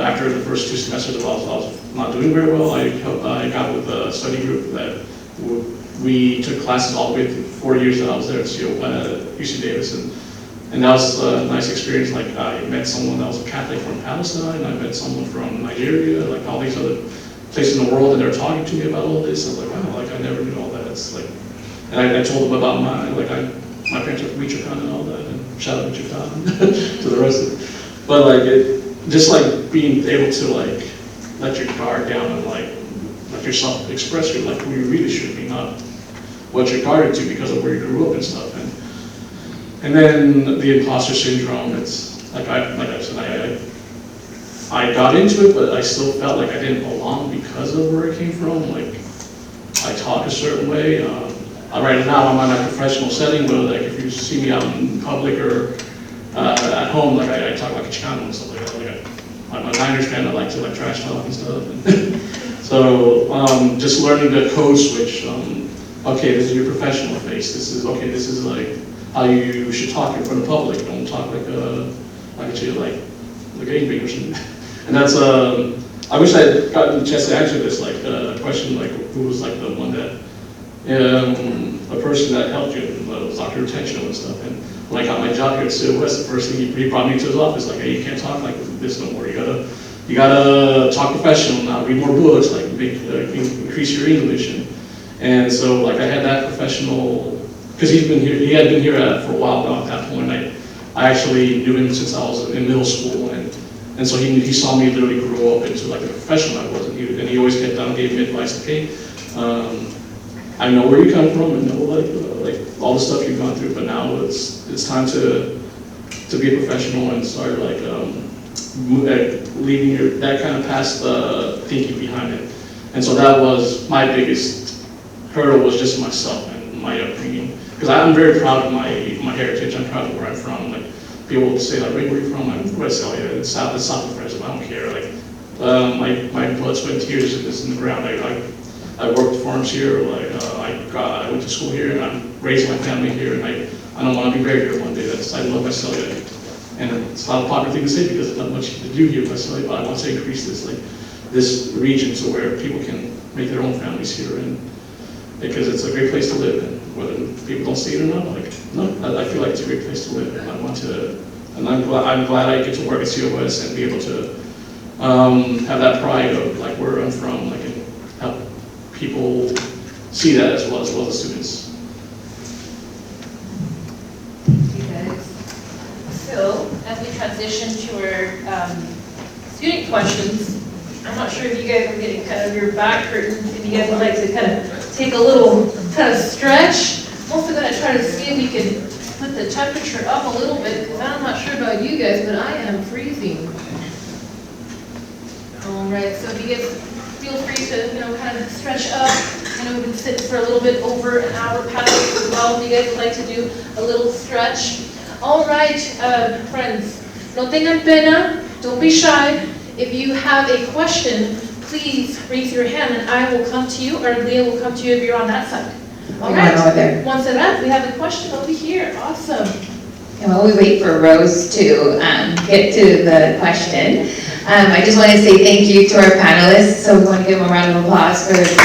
after the first 2 semesters, I was not doing very well. I got with a study group that we took classes all the way through 4 years that I was there at UC Davis, and that was a nice experience. Like I met someone that was a Catholic from Palestine, I met someone from Nigeria, like all these other places in the world, and they were talking to me about all this. I was like, wow, like I never knew all that. It's like, and I told them about my parents are from Michoacan and all that, and shout out Michoacan to the rest of it. But like just like being able to like let your guard down and like let yourself express who you really should be, not what you're guarded to because of where you grew up and stuff. And then the imposter syndrome. It's like I said, I got into it, but I still felt like I didn't belong because of where I came from. Like I talk a certain way. Right now I'm in a professional setting, but like if you see me out in public or at home, like I talk like a Chicano and stuff like that. Like I'm a Niners fan. I like to like trash talk and stuff. So just learning the code switch. Okay, this is your professional face. This is like how you should talk in front of public. Don't talk like a gangbang or something. And that's I wish I'd gotten the chance to answer this question, like who was like the one that a person that helped you was Dr. Retention and stuff. And when I got my job here at COS, the first thing he brought me to his office, like, hey, you can't talk like this no more. You gotta talk professional now. Read more books, like increase your English. And so like I had that professional, because he had been here for a while now at that point. I actually knew him since I was in middle school, and so he saw me literally grow up into like the professional I was, and he always kept on giving me advice, like, hey, I know where you come from, and know like all the stuff you've gone through, but now it's time to be a professional and start like leaving that kind of past thinking behind it. And so that was my biggest hurdle, was just myself and my upbringing. Because I'm very proud of my heritage. I'm proud of where I'm from. Like people will say like, where are you from? I'm from West LA. It's south of Fresno. I don't care. Like my blood, sweat, and tears is in the ground. I worked farms here. Like I went to school here, and I raised my family here. And I don't want to be buried here one day. I love West LA. And it's not a popular thing to say because there's not much to do here in West LA. But I want to increase this region to where people can make their own families here, and because it's a great place to live. And whether people don't see it or not, I feel like it's a great place to live, and I want to. And I'm glad I get to work at COS and be able to have that pride of like where I'm from, like, and help people see that as well as the students. Thank you guys. So as we transition to our student questions, I'm not sure if you guys are getting kind of your back curtains, if you guys would like to kind of take a little kind of stretch. I'm also going to try to see if we can put the temperature up a little bit, because I'm not sure about you guys, but I am freezing. All right, so if you guys feel free to, kind of stretch up. We've been sitting for a little bit over an hour past as well. If you guys would like to do a little stretch. All right, friends, no tengan pena, don't be shy. If you have a question, please raise your hand and I will come to you, or Leah will come to you if you're on that side. All right, Montserrat, we have a question over here. Awesome. And while we wait for Rose to get to the question, I just want to say thank you to our panelists. So we want to give them a round of applause for their great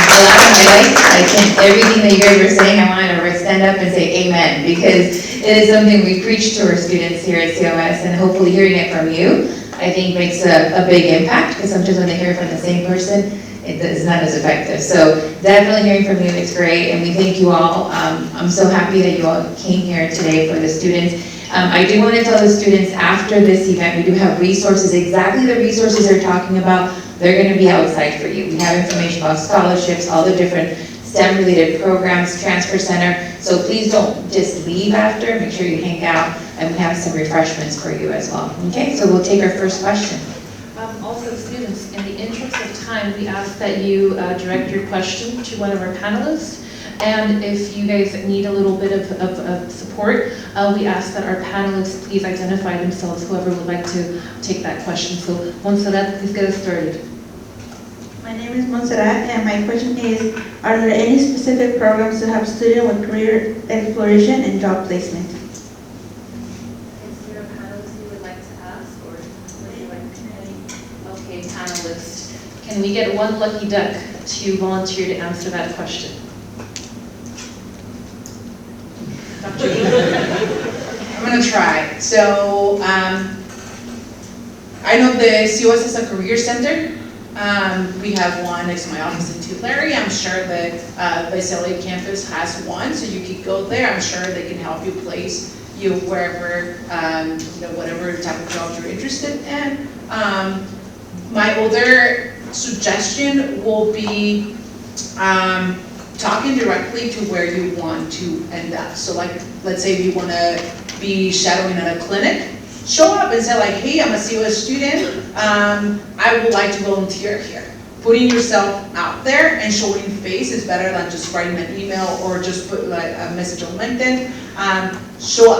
a lot of highlights. I think everything that you guys were saying, I wanted to stand up and say amen, because it is something we preach to our students here at COS, and hopefully hearing it from you, I think makes a big impact, because sometimes when they hear it from the same person, it is not as effective. So definitely hearing from you is great, and we thank you all. I'm so happy that you all came here today for the students. I do want to tell the students after this event, we do have resources, exactly the resources they're talking about. They're going to be outside for you. We have information about scholarships, all the different STEM-related programs, transfer center. So please don't just leave after. Make sure you hang out, and we have some refreshments for you as well. Okay, so we'll take our first question. Also, students, in the interest of time, we ask that you direct your question to one of our panelists. And if you guys need a little bit of support, we ask that our panelists please identify themselves, whoever would like to take that question. So, Montserrat, please get us started. My name is Montserrat, and my question is, are there any specific programs to help students with career exploration and job placement? Is there a panelist you would like to ask, or would you like to? Okay, panelists. Can we get one lucky duck to volunteer to answer that question? I'm gonna try. So, I know the COS is a career center. We have one next to my office in Tulare. I'm sure the Visalia campus has one, so you could go there. I'm sure they can help you place you wherever, whatever type of job you're interested in. My other suggestion will be talking directly to where you want to end up. So like, let's say you want to be shadowing at a clinic, show up and say like, hey, I'm a COS student, I would like to volunteer here. Putting yourself out there and showing face is better than just writing an email or just put like a message on LinkedIn. Show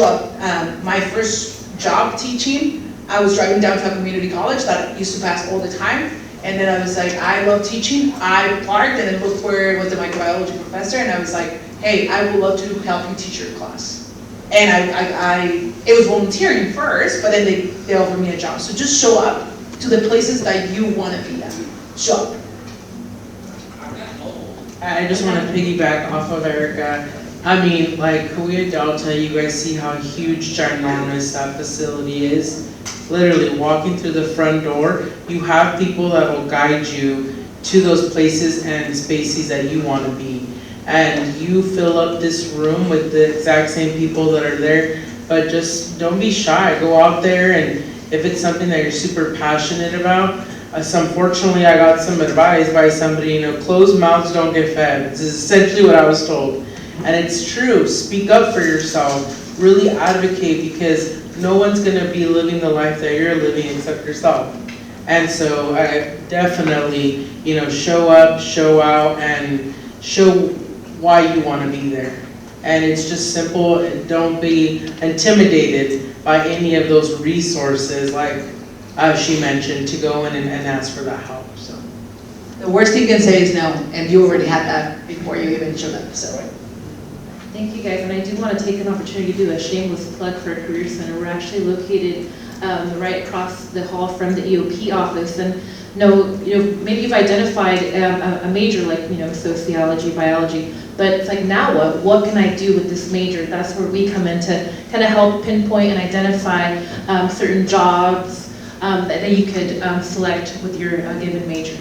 up. My first job teaching, I was driving down to a community college that I used to pass all the time. And then I was like, I love teaching. I parked and then looked where was the microbiology professor, and I was like, hey, I would love to help you teach your class. And it was volunteering first, but then they offered me a job. So just show up to the places that you want to be at. Show up. I just want to piggyback off of Erica. I mean, like, Cahuilla Delta, you guys see how huge, ginormous that facility is. Literally walking through the front door, you have people that will guide you to those places and spaces that you want to be. And you fill up this room with the exact same people that are there, but just don't be shy. Go out there, and if it's something that you're super passionate about, unfortunately I got some advice by somebody, closed mouths don't get fed. This is essentially what I was told. And it's true, speak up for yourself, really advocate, because no one's gonna be living the life that you're living except yourself. And so I definitely, show up, show out, and show why you wanna be there. And it's just simple, and don't be intimidated by any of those resources, like she mentioned, to go in and ask for that help, so. The worst you can say is no, and you already had that before you even showed up, so. Thank you guys, and I do want to take an opportunity to do a shameless plug for a career center. We're actually located right across the hall from the EOP office, and maybe you've identified a major like sociology, biology, but it's like, now what? What can I do with this major? That's where we come in to kind of help pinpoint and identify certain jobs that you could select with your given major.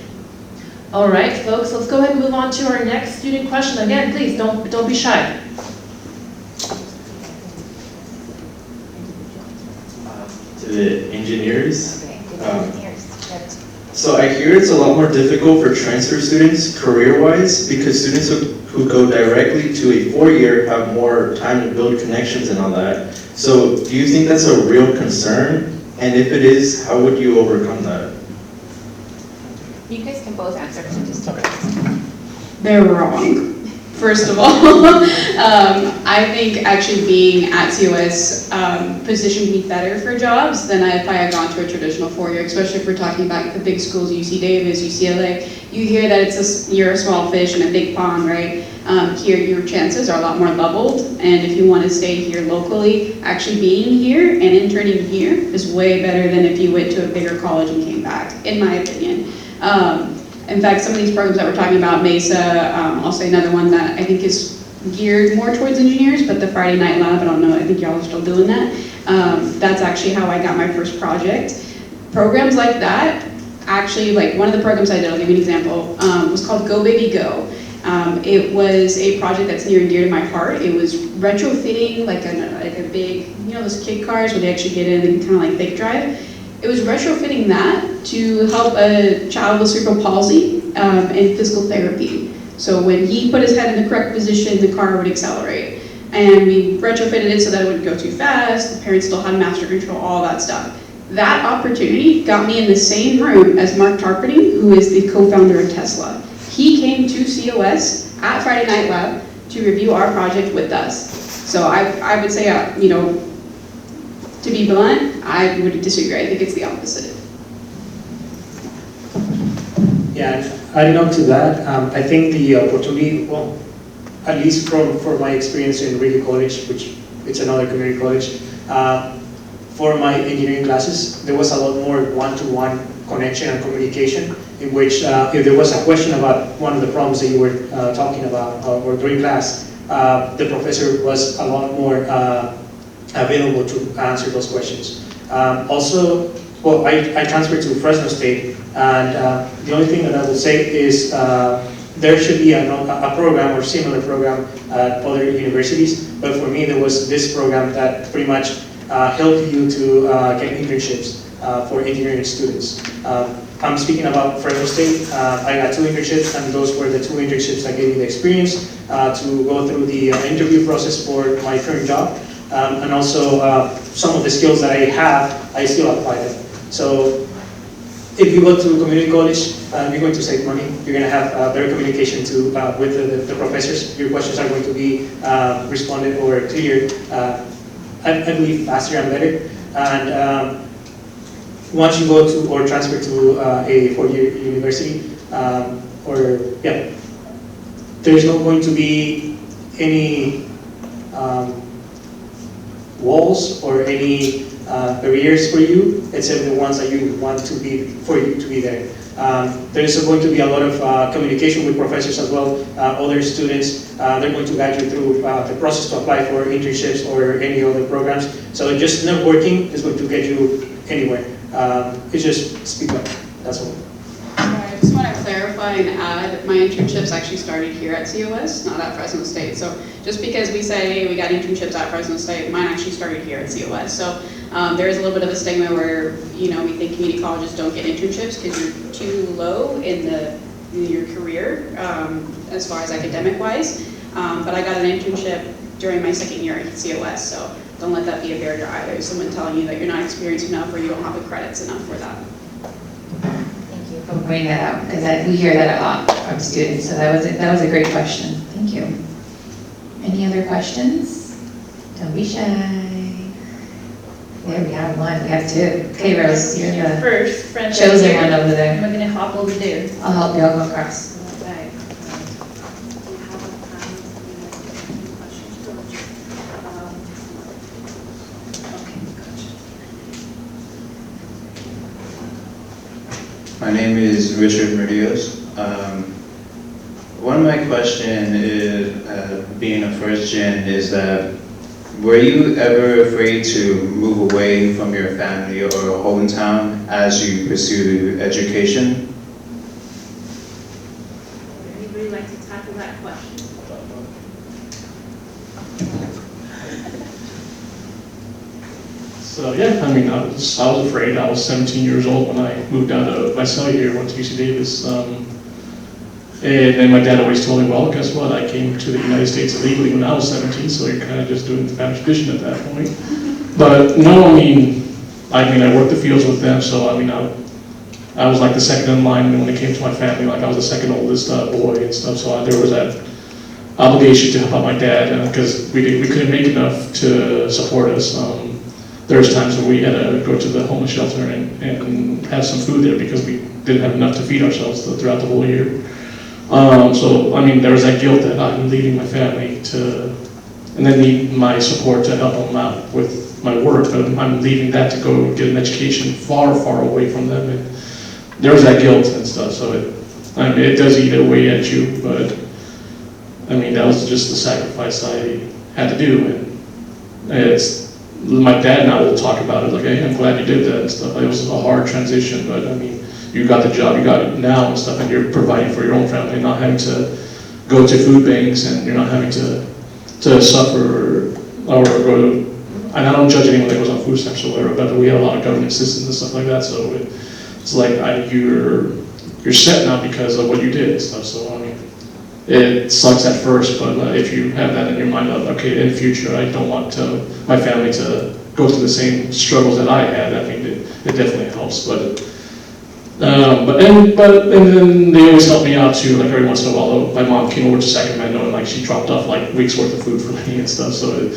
All right, folks, let's go ahead and move on to our next student question. Again, please don't be shy. To the engineers. So I hear it's a lot more difficult for transfer students career-wise because students who go directly to a 4-year have more time to build connections and all that. So do you think that's a real concern? And if it is, how would you overcome that? You guys can both answer. They're wrong. First of all, I think actually being at COS positioned me better for jobs than if I had gone to a traditional 4-year, especially if we're talking about the big schools, UC Davis, UCLA. You hear that you're a small fish in a big pond, right? Here, your chances are a lot more leveled, and if you want to stay here locally, actually being here and interning here is way better than if you went to a bigger college and came back, in my opinion. In fact, some of these programs that we're talking about, Mesa, I'll say another one that I think is geared more towards engineers, but the Friday Night Lab, I don't know, I think y'all are still doing that. That's actually how I got my first project. Programs like that, actually, like one of the programs I did, I'll give you an example, was called Go Baby Go. It was a project that's near and dear to my heart. It was retrofitting like a big, those kid cars where they actually get in and kind of like fake drive. It was retrofitting that to help a child with cerebral palsy and physical therapy. So when he put his head in the correct position, the car would accelerate. And we retrofitted it so that it wouldn't go too fast, the parents still had master control, all that stuff. That opportunity got me in the same room as Mark Tarpenning, who is the co-founder of Tesla. He came to COS at Friday Night Lab to review our project with us. So I would say, to be blunt, I would disagree. I think it's the opposite. Yeah, adding on to that, I think the opportunity, well, at least from my experience in Reedy College, which it's another community college, for my engineering classes, there was a lot more one-to-one connection and communication, in which if there was a question about one of the problems that you were talking about or during class, the professor was a lot more available to answer those questions. Also, well, I transferred to Fresno State, and the only thing that I will say is there should be a program or similar program at other universities, but for me there was this program that pretty much helped you to get internships for engineering students. I'm speaking about Fresno State. I got 2 internships, and those were the 2 internships that gave me the experience to go through the interview process for my current job. And also some of the skills that I have, I still apply them. So if you go to community college, you're going to save money. You're going to have better communication with the professors. Your questions are going to be responded or cleared, I believe, faster and better. And once you go to or transfer to a 4-year university, there's not going to be any walls or any barriers for you, except the ones that you want to be for you to be there. There is going to be a lot of communication with professors as well, other students. They're going to guide you through the process to apply for internships or any other programs. So just networking is going to get you anywhere. It's just speak up, that's all. I just want to clarify and add, my internships actually started here at COS, not at Fresno State. So just because we say, hey, we got internships at Fresno State, mine actually started here at COS. So there is a little bit of a stigma where, we think community colleges don't get internships because you're too low in your career as far as academic-wise. But I got an internship during my 2nd year at COS, so don't let that be a barrier either. Someone telling you that you're not experienced enough or you don't have the credits enough for that. Thank you for pointing that out, because we hear that a lot from students, so that was a great question. Thank you. Any other questions? Don't be shy. There we have one, we have 2. Okay, Rose, you're the First, friend. chosen one over there. I'm gonna hop over there. I'll help you, I'll go across. Right. My name is Richard Murios. One of my questions is, being a first gen, is that were you ever afraid to move away from your family or hometown as you pursue education? Would anybody like to tackle that question? So yeah, I mean, I was afraid. I was 17 years old when I moved out of my cellar here, went to UC Davis. And then my dad always told me, well, guess what? I came to the United States illegally when I was 17, so you're kind of just doing the family tradition at that point. But no, I mean, I worked the fields with them, so I mean, I was like the second in line when it came to my family. Like I was the second oldest boy and stuff, so there was that obligation to help out my dad because we couldn't make enough to support us. There was times when we had to go to the homeless shelter and have some food there because we didn't have enough to feed ourselves throughout the whole year. So, I mean, there was that guilt that I'm leaving my family and then need my support to help them out with my work, but I'm leaving that to go get an education far, far away from them. And there was that guilt and stuff, so it does eat away at you, but I mean, that was just the sacrifice I had to do. And my dad and I will talk about it, like, hey, I'm glad you did that and stuff. It was a hard transition, but I mean, you got the job, you got it now and stuff, and you're providing for your own family, not having to go to food banks, and you're not having to suffer or go to, and I don't judge anyone that goes on food stamps or whatever, but we have a lot of government assistance and stuff like that, so it's like you're set now because of what you did and stuff, so I mean, it sucks at first, but if you have that in your mind of, okay, in the future, I don't want my family to go through the same struggles that I had, I mean, it definitely helps, but then they always help me out too, like every once in a while. My mom came over to Sacramento and like she dropped off like weeks worth of food for me and stuff. So,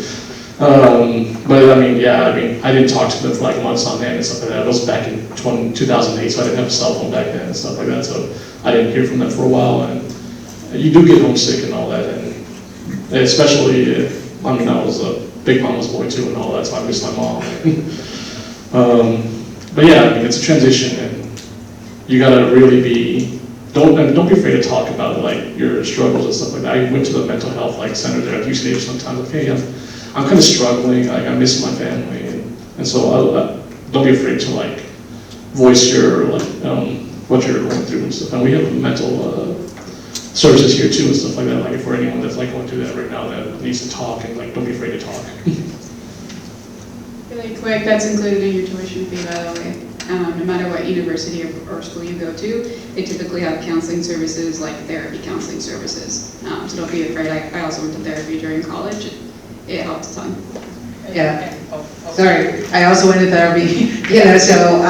but I mean, yeah, I didn't talk to them for like months on end and stuff like that. It was back in 2008, so I didn't have a cell phone back then and stuff like that. So I didn't hear from them for a while, and you do get homesick and all that, and especially, I mean, I was a big mama's boy too and all that, so I miss my mom. But yeah, I mean, it's a transition, and you gotta really be, don't be afraid to talk about like your struggles and stuff like that. I went to the mental health like center there at UCLA sometimes. Like, hey, I'm kind of struggling. Like, I miss my family, and so don't be afraid to like voice your like what you're going through and stuff. And we have mental services here too and stuff like that. Like, if for anyone that's like going through that right now that needs to talk, and like don't be afraid to talk. Really quick, that's included in your tuition fee, by the way. No matter what university or school you go to, they typically have counseling services like therapy counseling services. So don't be afraid. I also went to therapy during college. It helped a ton. Yeah. Sorry, I also went to therapy. So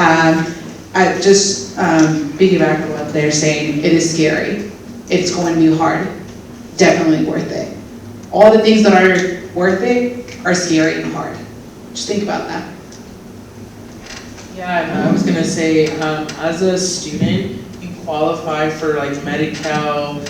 I just piggyback on what they're saying. It is scary. It's going to be hard. Definitely worth it. All the things that are worth it are scary and hard. Just think about that. Yeah, I was gonna say, as a student, you qualify for like Medi-Cal,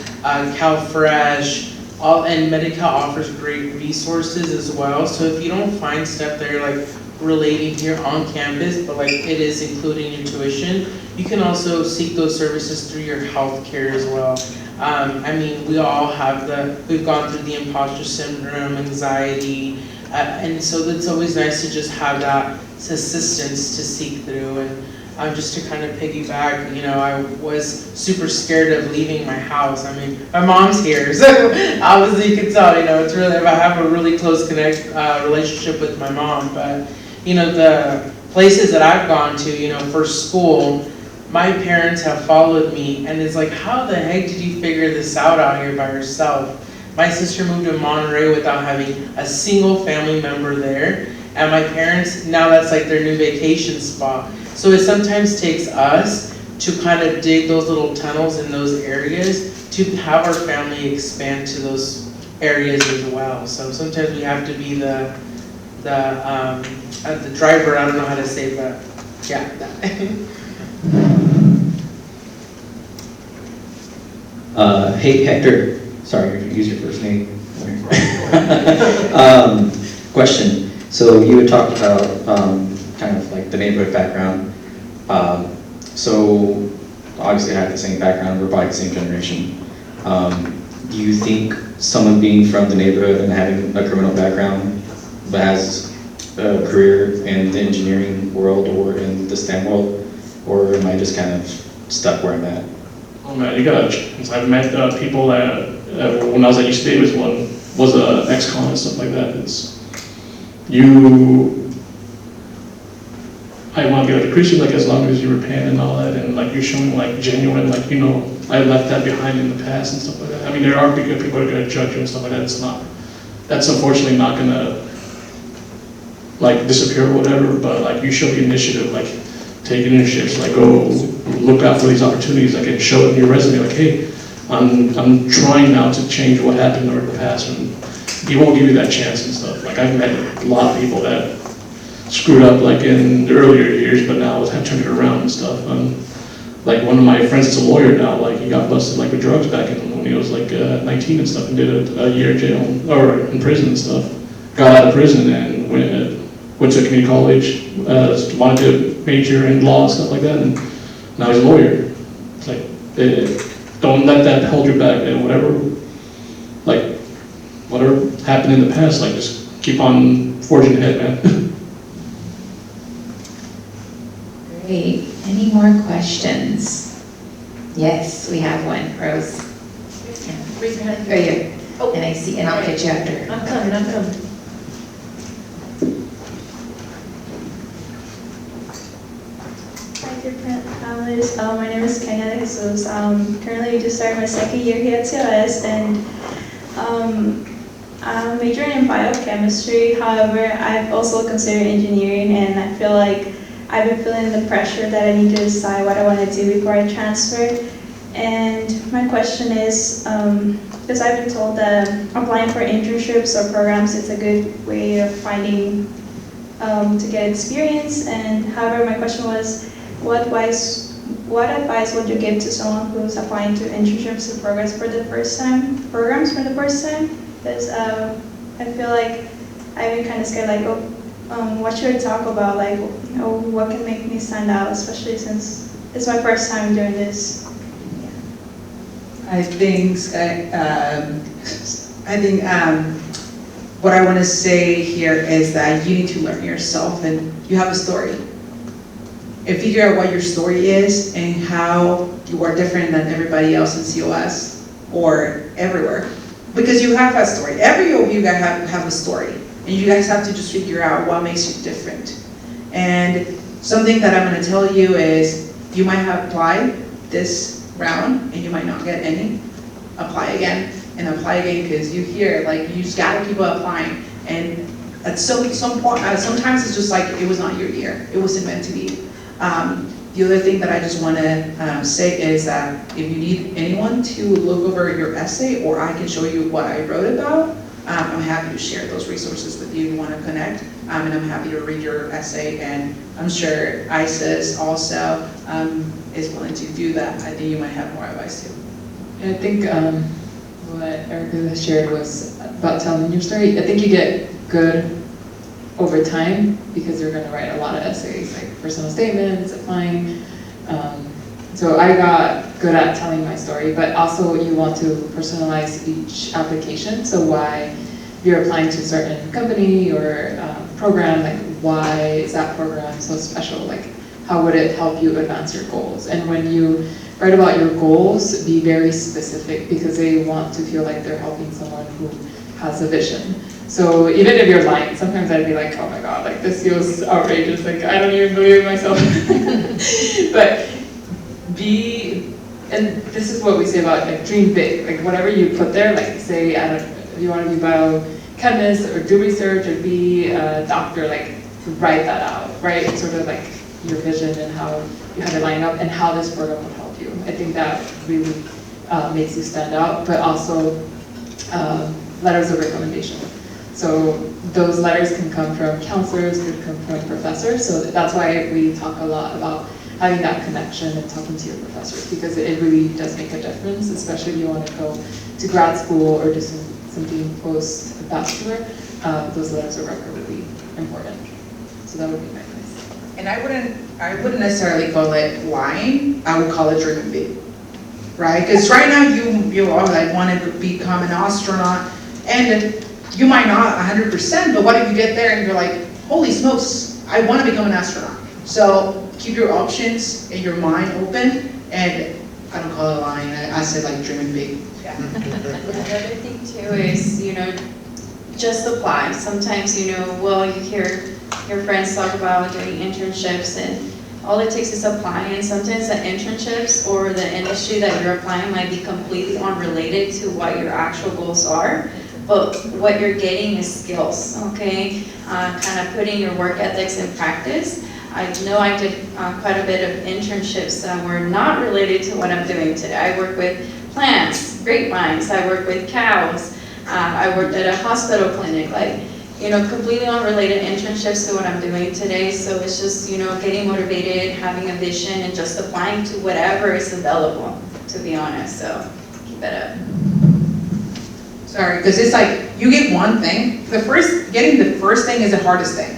CalFresh, and Medi-Cal offers great resources as well. So if you don't find stuff that are like relating here on campus, but like it is including your tuition, you can also seek those services through your healthcare as well. I mean, we all have we've gone through the imposter syndrome, anxiety, and so it's always nice to just have that assistance to seek through. And just to kind of piggyback, you know, I was super scared of leaving my house. I mean, my mom's here, so obviously you can tell, you know, it's really, I have a really close relationship with my mom. But, you know, the places that I've gone to, you know, for school, my parents have followed me, and it's like, how the heck did you figure this out here by yourself? My sister moved to Monterey without having a single family member there, and my parents, now that's like their new vacation spot. So it sometimes takes us to kind of dig those little tunnels in those areas to have our family expand to those areas as well. So sometimes we have to be the driver, I don't know how to say that. Yeah, that. Hey Hector, sorry if you use your first name. Question. So you had talked about kind of like the neighborhood background. So obviously I have the same background, we're probably the same generation. Do you think someone being from the neighborhood and having a criminal background but has a career in the engineering world or in the STEM world, or am I just kind of stuck where I'm at? Oh man, you gotta. I've met people that when I was at UCLA was an ex-con and stuff like that. I want to be like a Christian, like as long as you repent and all that, and like you're showing like genuine, like, you know, I left that behind in the past and stuff like that. I mean, there are good people that are gonna judge you and stuff like that. That's unfortunately not gonna like disappear or whatever. But like you show the initiative, like take initiatives, like go look out for these opportunities, like, and show it in your resume, like, hey, I'm trying now to change what happened in the past, and he won't give you that chance and stuff. Like I've met a lot of people that screwed up like in the earlier years, but now have turned it around and stuff. Like one of my friends is a lawyer now, like he got busted like with drugs back when he was like 19 and stuff, and did a year in jail or in prison and stuff. Got out of prison and went to a community college, wanted to major in law and stuff like that, and now he's a lawyer. It's like, don't let that hold you back, and whatever happened in the past, like just keep on forging ahead, man. Great. Any more questions? Yes, we have one. Rose. Raise your hand. Oh, yeah. Oh. And I see, and I'll get you after. I'm coming. Hi, different families. My name is Kenya De Jesus. Currently just started my second year here at COS, and I'm majoring in biochemistry. However, I've also considered engineering, and I feel like I've been feeling the pressure that I need to decide what I want to do before I transfer. And my question is, because I've been told that applying for internships or programs is a good way of finding to get experience. And however, my question was, what advice would you give to someone who's applying to internships or programs for the first time? Because I feel like I've been kind of scared, like, what should I talk about? Like, you know, what can make me stand out, especially since it's my first time doing this. I think what I want to say here is that you need to learn yourself, and you have a story. And figure out what your story is and how you are different than everybody else in COS or everywhere. Because you have a story. Every of you guys have a story. And you guys have to just figure out what makes you different. And something that I'm going to tell you is you might have applied this round and you might not get any. Apply again and apply again, because you hear, like, you just got to keep applying. And at some point, sometimes it's just like it was not your year. It wasn't meant to be. The other thing that I just want to say is that if you need anyone to look over your essay, or I can show you what I wrote about, I'm happy to share those resources with you if you want to connect, and I'm happy to read your essay, and I'm sure ISIS also is willing to do that. I think you might have more advice too. I think what Erica shared was about telling your story. I think you get good over time because you're going to write a lot of essays, like personal statements, applying. So I got good at telling my story, but also you want to personalize each application. So why you're applying to a certain company or program, like why is that program so special? Like how would it help you advance your goals? And when you write about your goals, be very specific, because they want to feel like they're helping someone who has a vision. So even if you're lying, sometimes I'd be like, oh my God, like this feels outrageous. Like I don't even believe in myself. But and this is what we say about like dream big. Like whatever you put there, like say, I don't know, if you want to be biochemist or do research or be a doctor, like write that out, right? Sort of like your vision and how you have it lined up and how this program will help you. I think that really makes you stand out, but also letters of recommendation. So those letters can come from counselors, could come from professors. So that's why we talk a lot about having that connection and talking to your professors, because it really does make a difference, especially if you want to go to grad school or do something post-bachelor. Those letters of record would be important. So that would be my advice. And I wouldn't necessarily call it lying. I would call it dreaming big, right? Because right now you all like want to become an astronaut, and you might not 100%, but what if you get there and you're like, holy smokes, I want to become an astronaut. So keep your options and your mind open, and I don't call it lying, I said like dreaming big. Yeah. Another thing too is, just apply. Sometimes, well, you hear your friends talk about doing internships, and all it takes is applying, and sometimes the internships or the industry that you're applying might be completely unrelated to what your actual goals are. But what you're getting is skills, okay? Kind of putting your work ethics in practice. I know I did quite a bit of internships that were not related to what I'm doing today. I work with plants, grapevines, I work with cows, I worked at a hospital clinic, like, completely unrelated internships to what I'm doing today. So it's just, getting motivated, having a vision, and just applying to whatever is available, to be honest. So keep it up. Sorry, because it's like, you get one thing. Getting the first thing is the hardest thing.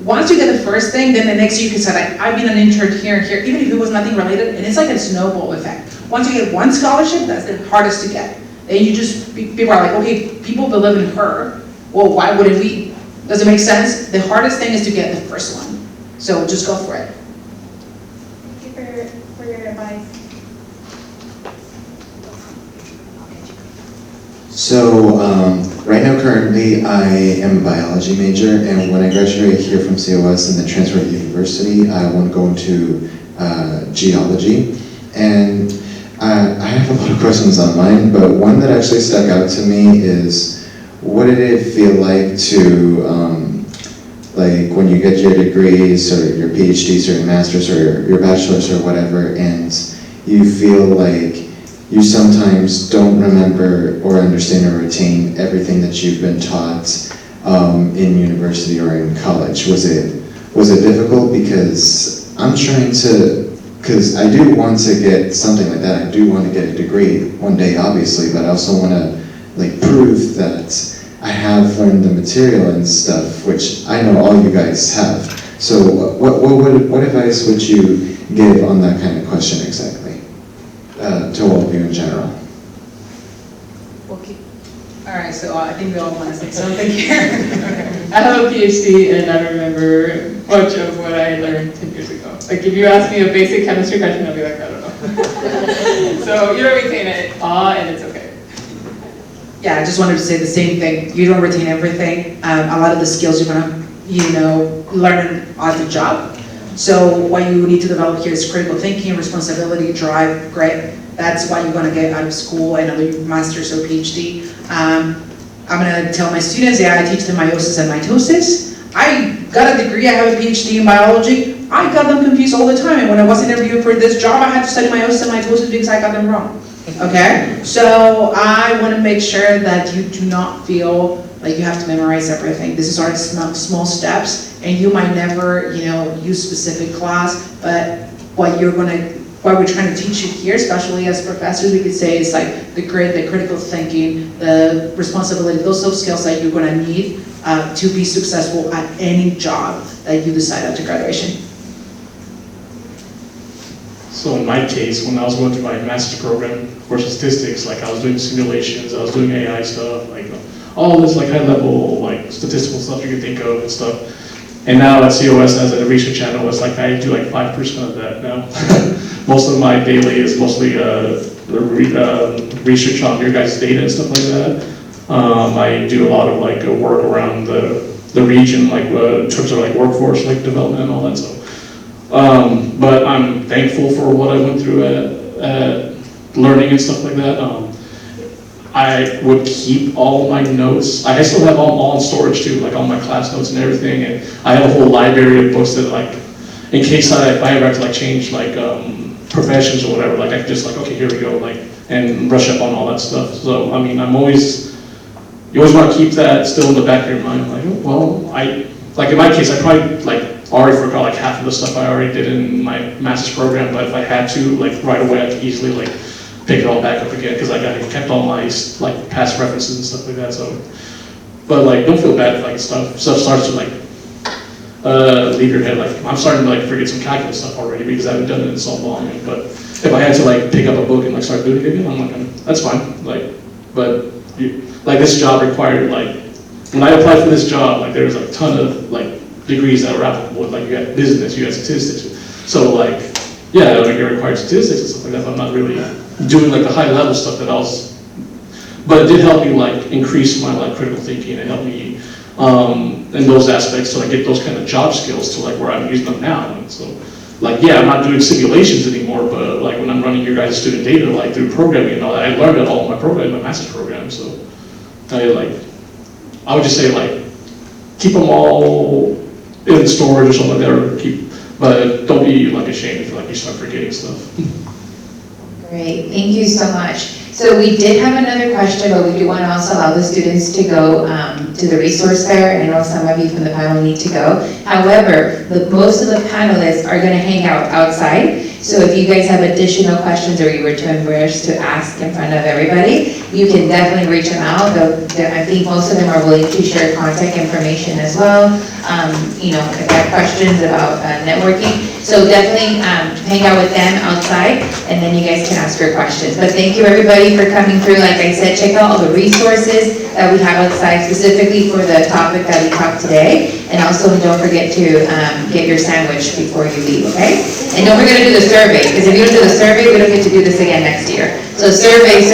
Once you get the first thing, then the next year you can say, like, I've been an intern here and here, even if it was nothing related, and it's like a snowball effect. Once you get one scholarship, that's the hardest to get. Then you just, people are like, okay, people believe in her, well, why wouldn't we? Does it make sense? The hardest thing is to get the first one. So just go for it. Thank you for your advice. So right now, currently, I am a biology major, and when I graduate here from COS and then transfer to university, I want to go into geology. And I have a lot of questions on mine, but one that actually stuck out to me is, what did it feel like to, like when you get your degrees or your PhDs or your masters or your bachelors or whatever, and you feel like you sometimes don't remember or understand or retain everything that you've been taught in university or in college. Was it difficult? Because I'm trying to, because I do want to get something like that. I do want to get a degree one day, obviously, but I also want to like prove that I have learned the material and stuff, which I know all you guys have. So what advice would you give on that kind of question exactly, to all of you in general? Okay. All right, so I think we all want to say something here. I have a PhD and I remember much of what I learned 10 years ago. Like if you ask me a basic chemistry question, I'll be like, I don't know. So you don't retain it all and it's okay. Yeah, I just wanted to say the same thing. You don't retain everything. A lot of the skills you're gonna, learn on the job. So what you need to develop here is critical thinking, responsibility, drive, grit. That's what you're gonna get out of school and other master's or PhD. I'm gonna tell my students, yeah, I teach them meiosis and mitosis. I got a degree, I have a PhD in biology. I got them confused all the time. And when I was interviewing for this job, I had to study meiosis and mitosis because I got them wrong. Okay? So I wanna make sure that you do not feel like you have to memorize everything. This is our small steps, and you might never, use specific class, but what we're trying to teach you here, especially as professors, we could say is like the grit, the critical thinking, the responsibility, those soft skills that you're gonna need to be successful at any job that you decide after graduation. So in my case, when I was going through my master's program for statistics, like I was doing simulations, I was doing AI stuff, like all this like high level like statistical stuff you can think of and stuff. And now at COS as a research analyst, like I do like 5% of that now. Most of my daily is mostly research on your guys' data and stuff like that. I do a lot of like work around the region, like in terms of like workforce like development and all that stuff. But I'm thankful for what I went through at learning and stuff like that. I would keep all my notes. I still have all in storage too, like all my class notes and everything. And I have a whole library of books that like, in case if I ever have to like change like professions or whatever, like I can just like, okay, here we go, like, and brush up on all that stuff. So, I mean, you always want to keep that still in the back of your mind. Like, well, like in my case, I probably like already forgot like half of the stuff I already did in my master's program, but if I had to, like right away, I could easily like pick it all back up again because I kept all my like past references and stuff like that. So, but like don't feel bad if like stuff starts to like leave your head. Like I'm starting to like forget some calculus stuff already because I haven't done it in so long. But if I had to like pick up a book and like start doing it again, I'm like, that's fine. Like, but like this job required like when I applied for this job, like there was like a ton of like degrees that were applicable. Like you had business, you had statistics. So like yeah, like it required statistics and stuff like that. But I'm not really doing like the high level stuff that I was, but it did help me like increase my like critical thinking and help me in those aspects to like get those kind of job skills to like where I'm using them now. And so like yeah, I'm not doing simulations anymore, but like when I'm running your guys' student data like through programming and all that, I learned it all in my program, my master's program. So I would just say like keep them all in storage or something like that, or but don't be like ashamed if like you start forgetting stuff. Great, thank you so much. So we did have another question, but we do want to also allow the students to go to the resource fair. I know some of you from the panel need to go. However, most of the panelists are going to hang out outside. So if you guys have additional questions or you were too embarrassed to ask in front of everybody, you can definitely reach them out. I think most of them are willing to share contact information as well. If you have questions about networking. So definitely hang out with them outside, and then you guys can ask your questions. But thank you everybody for coming through. Like I said, check out all the resources that we have outside specifically for the topic that we talked today. And also don't forget to get your sandwich before you leave, okay? And don't forget to do the survey, because if you don't do the survey, we don't get to do this again next year. So survey,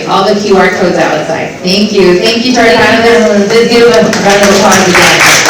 all the QR codes outside. Thank you to our panelists. Let's give them a round of applause again.